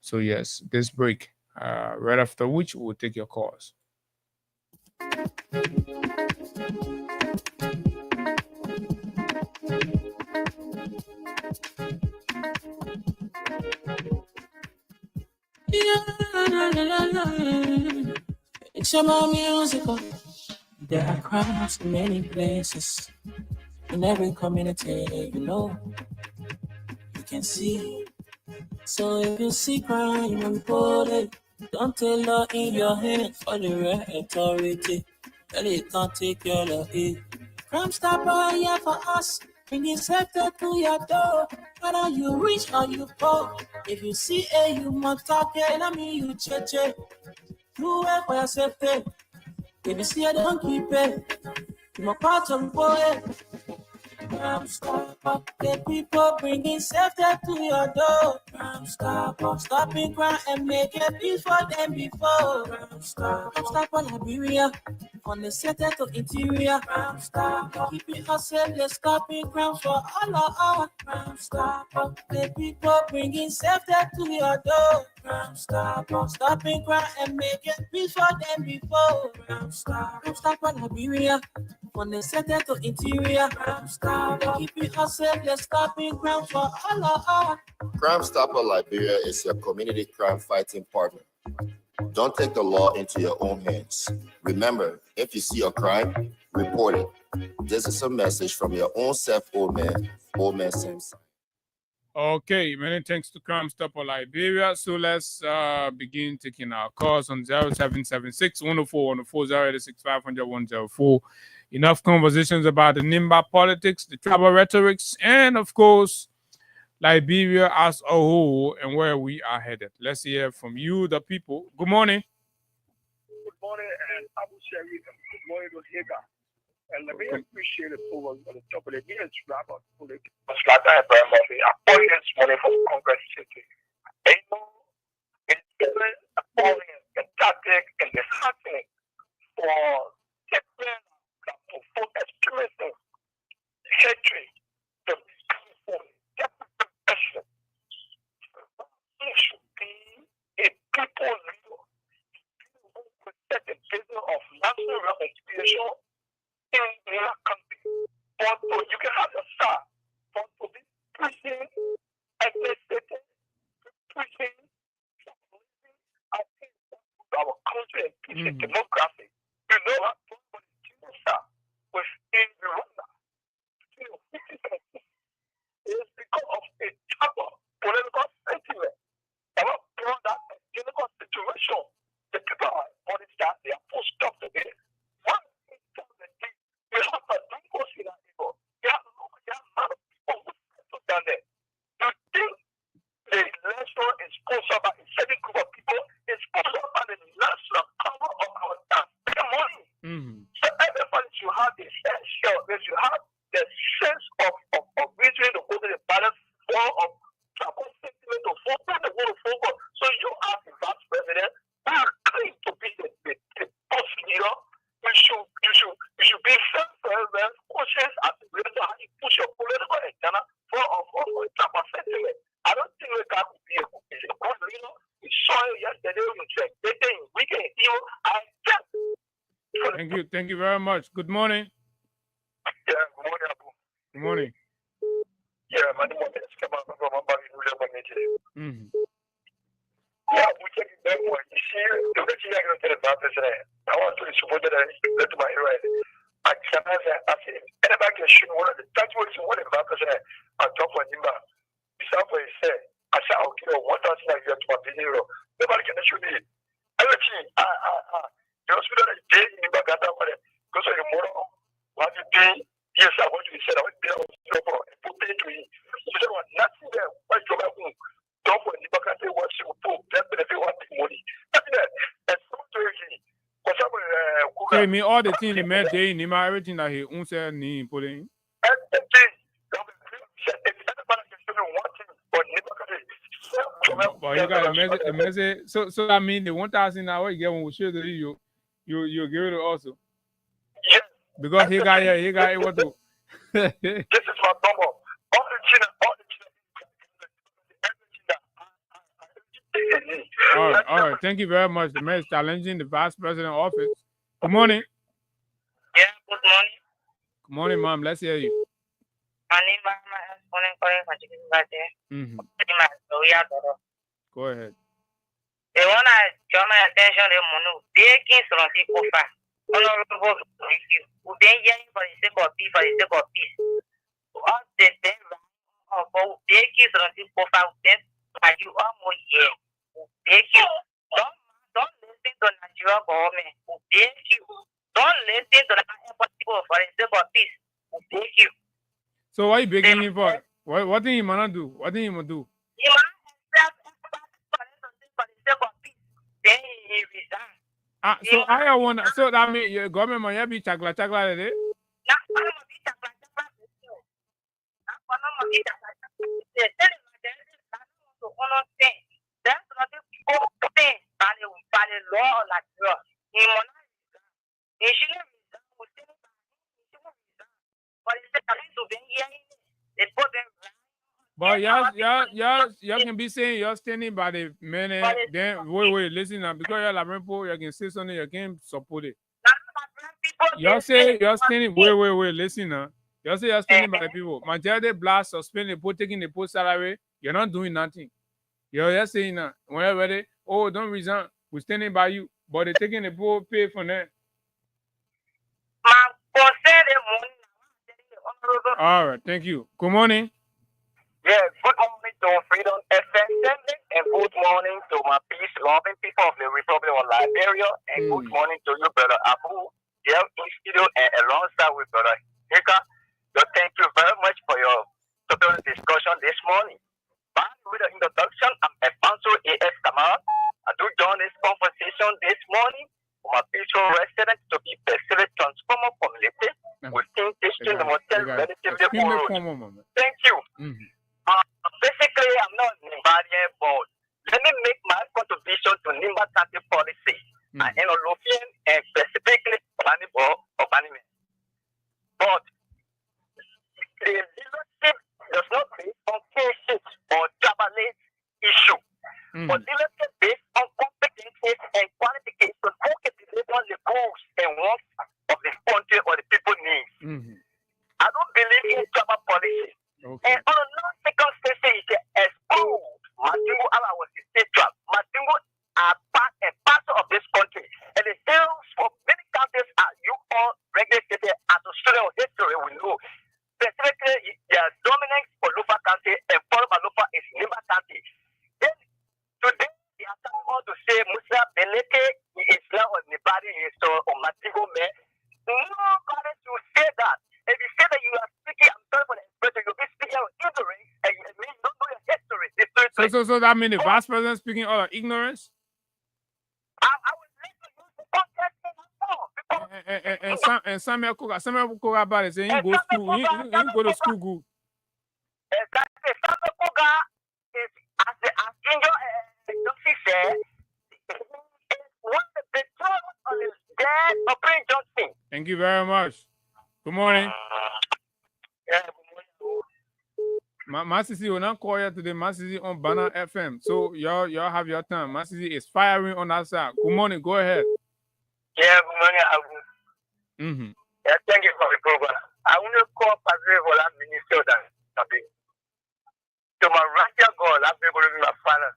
So yes, this break, right after which we'll take your calls. It's about musical. There are crimes in many places. In every community, you know, you can see. So if you see crime, report it. Don't take law in your hands for the right authority. Tell it can't take your law in. Crime Stopper here for us. Bringing safety to your door. Whether you rich or you poor. If you see a you must talk it. I mean you check. You work for your safety. If you see I don't keep it. You must part of boy. Crime Stopper, the people bringing safety to your door. Crime Stopper, stopping crime and making peace for them before. Crime Stopper, Liberia, from the center to interior. Crime Stopper, keeping us safe, they're stopping crime for all of our. Crime Stopper, the people bringing safety to your door. Crime Stopper, stopping crime and making peace for them before. Crime Stopper, Liberia. From the center to interior, Crime Stopper, keeping us safe, let's stopping crime for all of our. Crime Stopper Liberia is your community crime fighting partner. Don't take the law into your own hands. Remember, if you see a crime, report it. This is a message from your own self, old man Sims. Okay, many thanks to Crime Stopper Liberia. So let's begin taking our calls on 0776 104 104 086 500 104. Enough conversations about the Nimba politics, the tribal rhetorics, and of course, Liberia as a whole and where we are headed. Let's hear from you, the people. Good morning. Good morning, and Abu Sharif. Good morning to Higa. And let me appreciate it for the top of the years, Robert. Slatan and Brian Murphy appointed this morning for Congress City. They know it's very appalling, pathetic, and disheartening for the to vote extremism It's a democracy. You know what? Within Rwanda, it's because of a type of political sentiment. About that political situation, the people are body that they are pushed up to it. One thing you have a people in that people. You have a lot of people who settle down there. You think the election is sponsored by a certain group of people, it's sponsored by the national power of our taxpayer money. So everybody should have the sense, you have the sense of reason to go to the ballot for of sentiment to focus the whole focus. So you as the vice president who are claim to be the boss leader, you should be very cautious as to how you push your political agenda for type of sentiment. I don't think we can be a good leader. We saw it yesterday, we checked we can heal. Thank you very much. Good morning. Yeah, good morning, Abu. Good morning. Yeah, my name is Kemal from Mambari. Yeah, we check it that one. You see, the rich is not going to the president. I want to support that I let my right. I cannot say, anybody can shoot one of the that's what you want to the president. I talk for him. Besides what he said, I said, I'll give you 1,000 to my video. Nobody can shoot me. Everything, the hospital is dead in the Bagata, because of the moral. What you pay, yes, I want you to say, I want to pay put it to you. You don't want nothing there. Why you go home? Don't want the Bagata, what you put, that benefit, what the money. Nothing there. And so, what's up with Tell me all the things the man did, everything that he owns and he put in. But you got a message. So I mean, the 1,000 hour you get when we share the you give it also. Yes. Because he got what to. This is my number. All the China. All right. Thank you very much. The man is challenging the vice president office. Good morning. Yeah, good morning. Good morning, ma'am. Let's hear you. My name is Go ahead. They want to draw my attention to Monu. They can't from people far. Honorable review. Who then yelling for the sake of peace, for the sake of peace. All the then they can't from people far. Then you are more here. They can't. Don't listen to Nigeria government. They can't. Don't listen to the people for the sake of peace. They can't. So why you begging him for? What did he man do? What did he man do? He man for the sake of peace. Then he resigned. So I want. So that mean your government man be chakla today. But y'all can be saying you're standing by the man. Then wait, listen now. Because you're Labrampo, you can say something, you can support it. Y'all say you're standing. Wait, listen now. Y'all say you're standing by the people. Majority blast suspended, taking the post salary. You're not doing nothing. You're just saying that when you're ready, oh, don't resign. We're standing by you. But they're taking the poor pay for that. All right, thank you. Good morning. Yeah, good morning to Freedom FM and good morning to my peace-loving people of the Republic of Liberia, and good morning to you, Brother Abu, here in studio and alongside with Brother Hika. So thank you very much for your total discussion this morning. By with the introduction, I'm Alfonso A.S. Kamara. I do join this conversation this morning for my peaceful residents to be perceived transformer community within District Number 10 relatively old. Thank you. Basically, I'm not Nimbadian, but let me make my contribution to Nimba County policy and European and specifically Obanime. But the leadership does not based on kinship or tribalism issue, but leadership based on competencies and qualifications who can deliver the goals and wants of the country or the people needs. I don't believe in tribal policy. Okay. And on a non-second station, it exposed Matingo Ala was the state trap. Matingo are part and parcel of this country. And the Eleke Islam or Nibadi is or Matigo me. Nobody should say that. If you say that you are speaking, I'm sorry for the expression, you'll be speaking out ignorance and you don't know your history. So that means the vice president speaking out of ignorance? I will never use the context in my phone. And Samuel Koga about it saying you go school, you go to school good. Exactly. Samuel Koga is, as Angel Johnson said, one of the troubles on his dad, Prince Johnson. Thank you very much. Good morning. Yeah, good morning. My CC will not call you today. My CC on Banner FM. So y'all have your time. My CC is firing on that side. Good morning. Go ahead. Yeah, good morning, Abu. Mm-hmm. Yeah, thank you for the program. I want to call Padre Vola Minister of that. So my Russia God, I've been going to my father.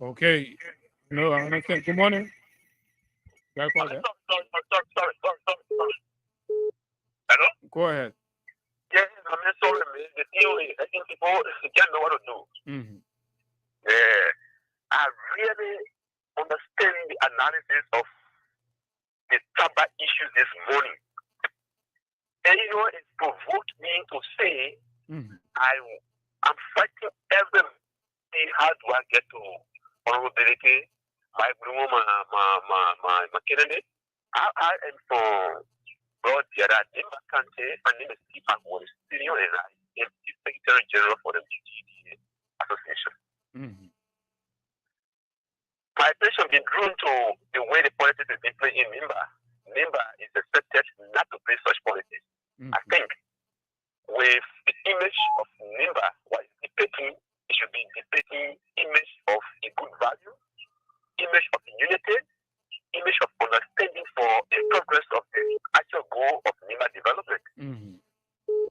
Okay. No, I understand. Good morning. Sorry. Hello? Go ahead. Yeah, I'm sorry, man. The theory, I think people don't know what to do. Mm-hmm. Yeah, I really understand the analysis of the Taba issues this morning. And you know, it provoked me to say, I'm fighting every day. How do I get to honorability? My candidate. I am from Broad Jada Dimba Kante. My name is Stephen Morris, Senior, and I am the Secretary General for the GGDA Association. Mm-hmm. My attention been drawn to the way the politics is being played in Nimba. Nimba is expected not to play such politics. Mm-hmm. I think with the image of Nimba, what is debating, it should be debating image of a good value, image of unity, image of understanding for the progress of the actual goal of Nimba development. Mm-hmm.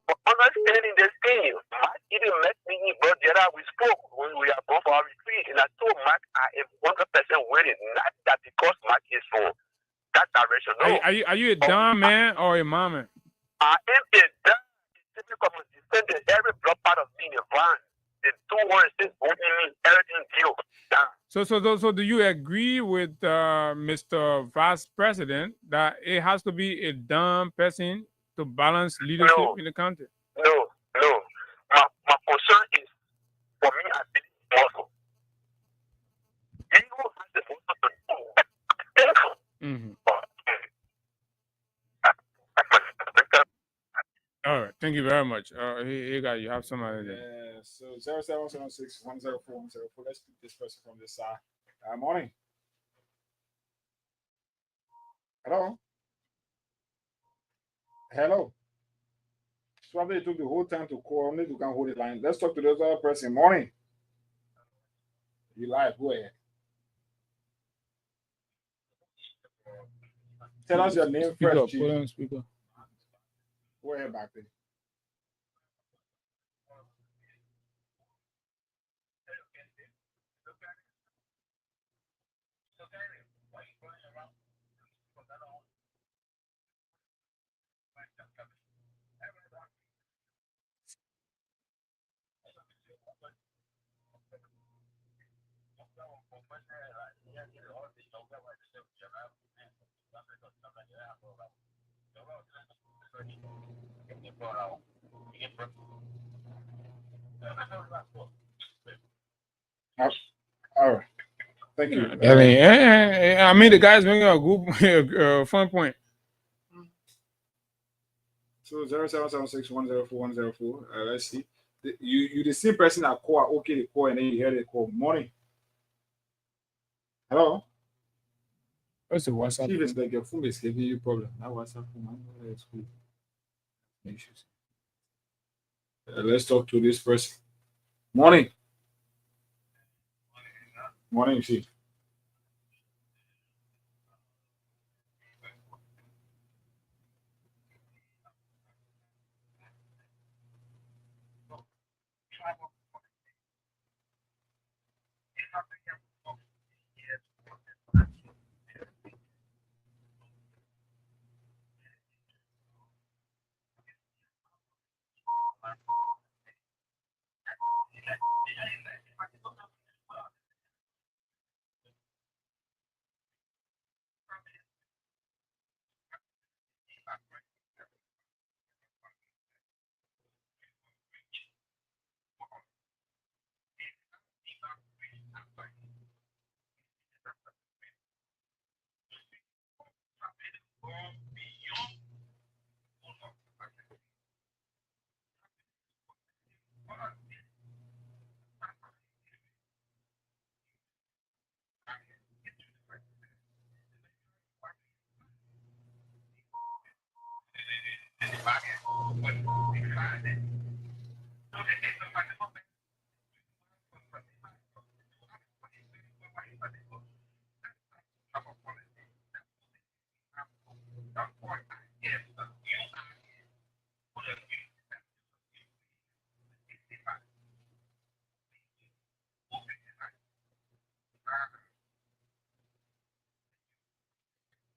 But understanding this thing, Mark even met me, but the other we spoke when we are both our retreat, and I told Mark I am 100% willing, not that because Mark is from that direction. No. Are you a dumb man or a mama? I am a dumb, typical descendant, every blood part of me in a van. The 2 words is voting me, everything deal. So do you agree with Mr. Vice President that it has to be a dumb person to balance leadership in the country? No. My concern is, for me, I think muscle. You have the muscle to do. Mm-hmm. All right. Thank you very much. Hey, guys, you have somebody there. Yeah, so 0776 104 104. Let's pick this person from this side. Morning. Hello. Somebody took the whole time to call. Only you can hold the line. Let's talk to the other person. Morning. You live. Go ahead. Tell us your name Speak first, up. Chief. Put on speaker. Go ahead, back there. All right. Thank you. I mean, the guy's making a good fun point. So 0776 104 104. Let's see. You the same person that call. Okay, the call and then you hear the call. Morning. Hello. What's the WhatsApp? Chief is like your phone is giving you problem. That WhatsApp phone. It's cool. Issues. Let's talk to this person. Morning. Morning, Chief.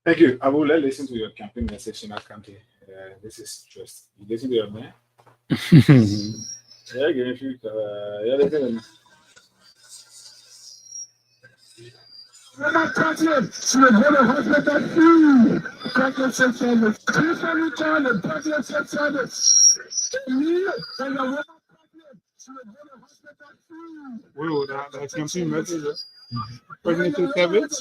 Thank you. I will listen to your campaign message in our campaign. This is just you listen to your man. Yeah, give me yeah, listen. What would that campaign message? Pregnancy service?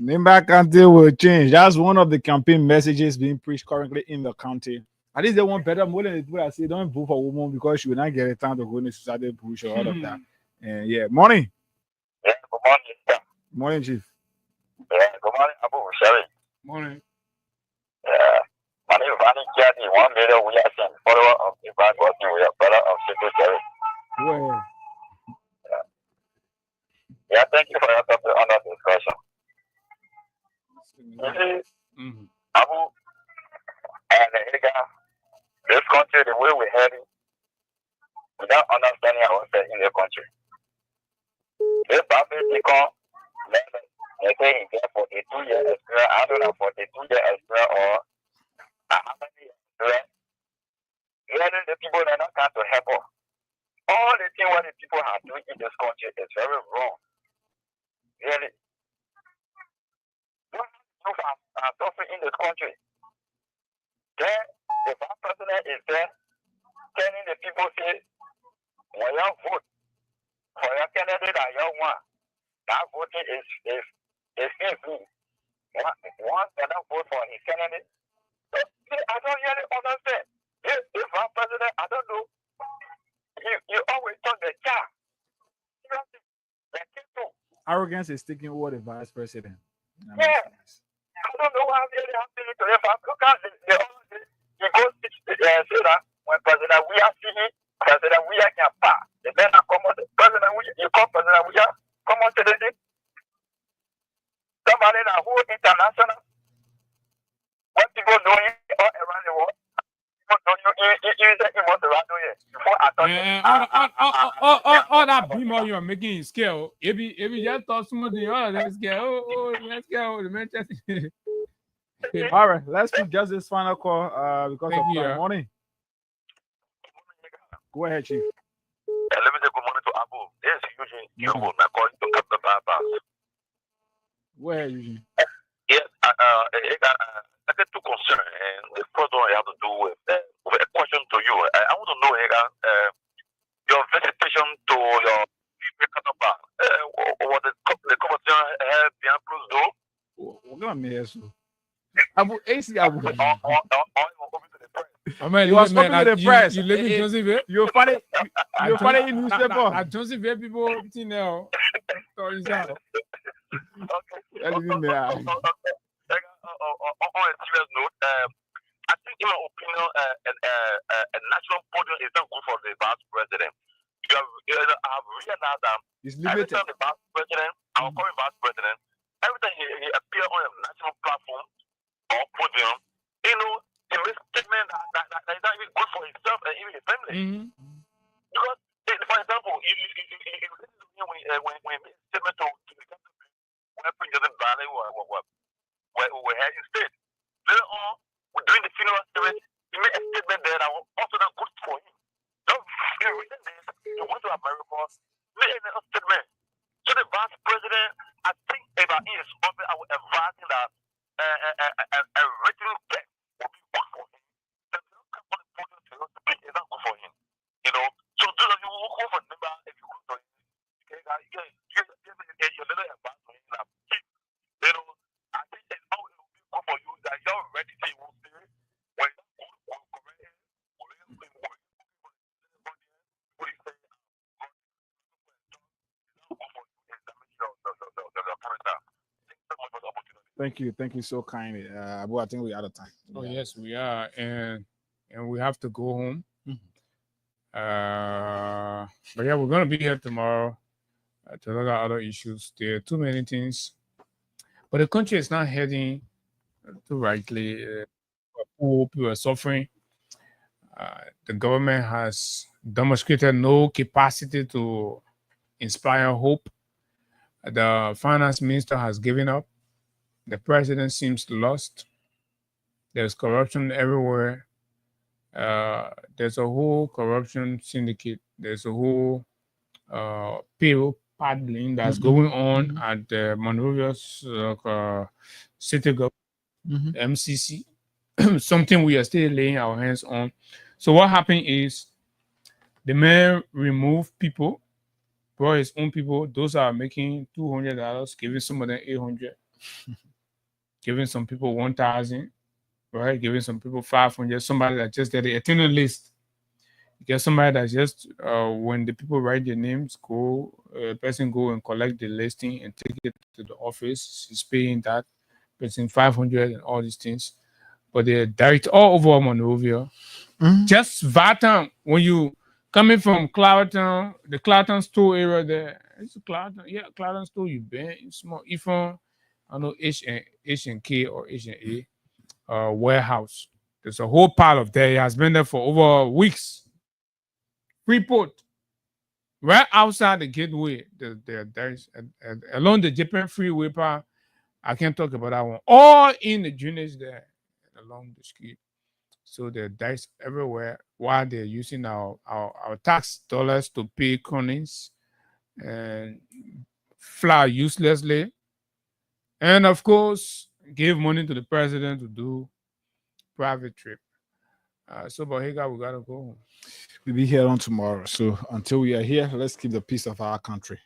Nimba County will change. That's one of the campaign messages being preached currently in the county. At least they want better more than the people that say don't vote for women because she will not get a time to go into Saturday push or all of that. And yeah, morning. Yeah, good morning, sir. Morning, Chief. Yeah, good morning, Abu Sherry. Morning. My name is Vanny Jati, 1 million we are sent follower of the bad working with a brother of Chico Sherry. Go ahead. Yeah, thank you for your topic on that discussion. You see, Abu and Higa, this country, the way we're heading, without understanding ourselves in the country. If Babi become they say he get 42-year experience, I don't know 42-year experience or how many years experience. Really, the people are not going to help us. All the things what the people are doing in this country is very wrong. Really. What people are suffering in this country? Then the vice president is there telling the people, say, when you vote for your candidate that you want, that voting is easy. Once they don't vote for his candidate, I don't really understand. If vice president, I don't know, you always talk the car. Arrogance is taking over the vice president. Yeah. I don't know why really happening to them. Look at he goes to say that when President we are seeing President we are can pass. The men are common. President we you call President we are common to the day. Somebody that who international. What people know all around the world. All that beam on you're making in scale. If you just talk smoothly, let's go. Let's go. The Manchester. All right, let's do just this final call because of time. Morning. Go ahead, Chief. Let me say good morning to Abu. This is Eugene Yobo, my calling to Captain Bypass. Go ahead, Eugene. Yes, I get two concerns, and the first one I have to do with a question to you. I want to know, your visitation to your counterpart. Was the conversation behind closed door? We're gonna miss you. Abu AC Abu. You was open to the press. You live in Jonesville. You find it. You find it in newspaper. At Jonesville, people now. Stories out. On a serious note, I think in my opinion, a national podium is not good for the vice president. I have realized that every time the vice president, our current vice president, every time he appears on a national platform or podium, he makes statement that is not even good for himself and even his family. Because, for example, when he made a statement to the country, when President Bale were here instead. Later on, during the funeral service, he made a statement there that was also not good for him. So, in recent days, he went to America, made a statement. So the vice president, I think if he is open, I would advise him that a written text will be good for him. That the podium to speak is not good for him. So those of you who go for number, if you go to him, you never advise for him that I think it's always good for you that you're ready to move there. When Thank you so kindly. Abu, I think we're out of time. Oh yes, we are, and we have to go home. But yeah, we're gonna be here tomorrow to look at other issues. There are too many things, but the country is not heading too rightly. People are suffering. The government has demonstrated no capacity to inspire hope. The finance minister has given up. The president seems lost. There's corruption everywhere. There's a whole corruption syndicate. There's a whole payroll paddling that's going on at the Monrovia city government, MCC. Something we are still laying our hands on. So what happened is the man removed people, brought his own people. Those are making $200, giving some of them $800, giving some people $1,000, right? Giving some people $500. Somebody that just did the attendance list. You get somebody that just when the people write their names, person go and collect the listing and take it to the office. He's paying that person $500 and all these things. But they're direct all over Monrovia. Just Vatam, when you coming from Cloudtown, the Cloudtown store area there, it's a Cloudtown, Cloudtown store. You been small, Ifon, I know H&K or H&A warehouse. There's a whole pile of there. It has been there for over weeks. Freeport, right outside the gateway, there's along the Japan Freeway part. I can't talk about that one. All in the units there along the street. So there are dice everywhere while they're using our tax dollars to pay cronies and fly uselessly. And of course, give money to the president to do private trip. So, Bohiga, we gotta go home. We'll be here on tomorrow. So until we are here, let's keep the peace of our country.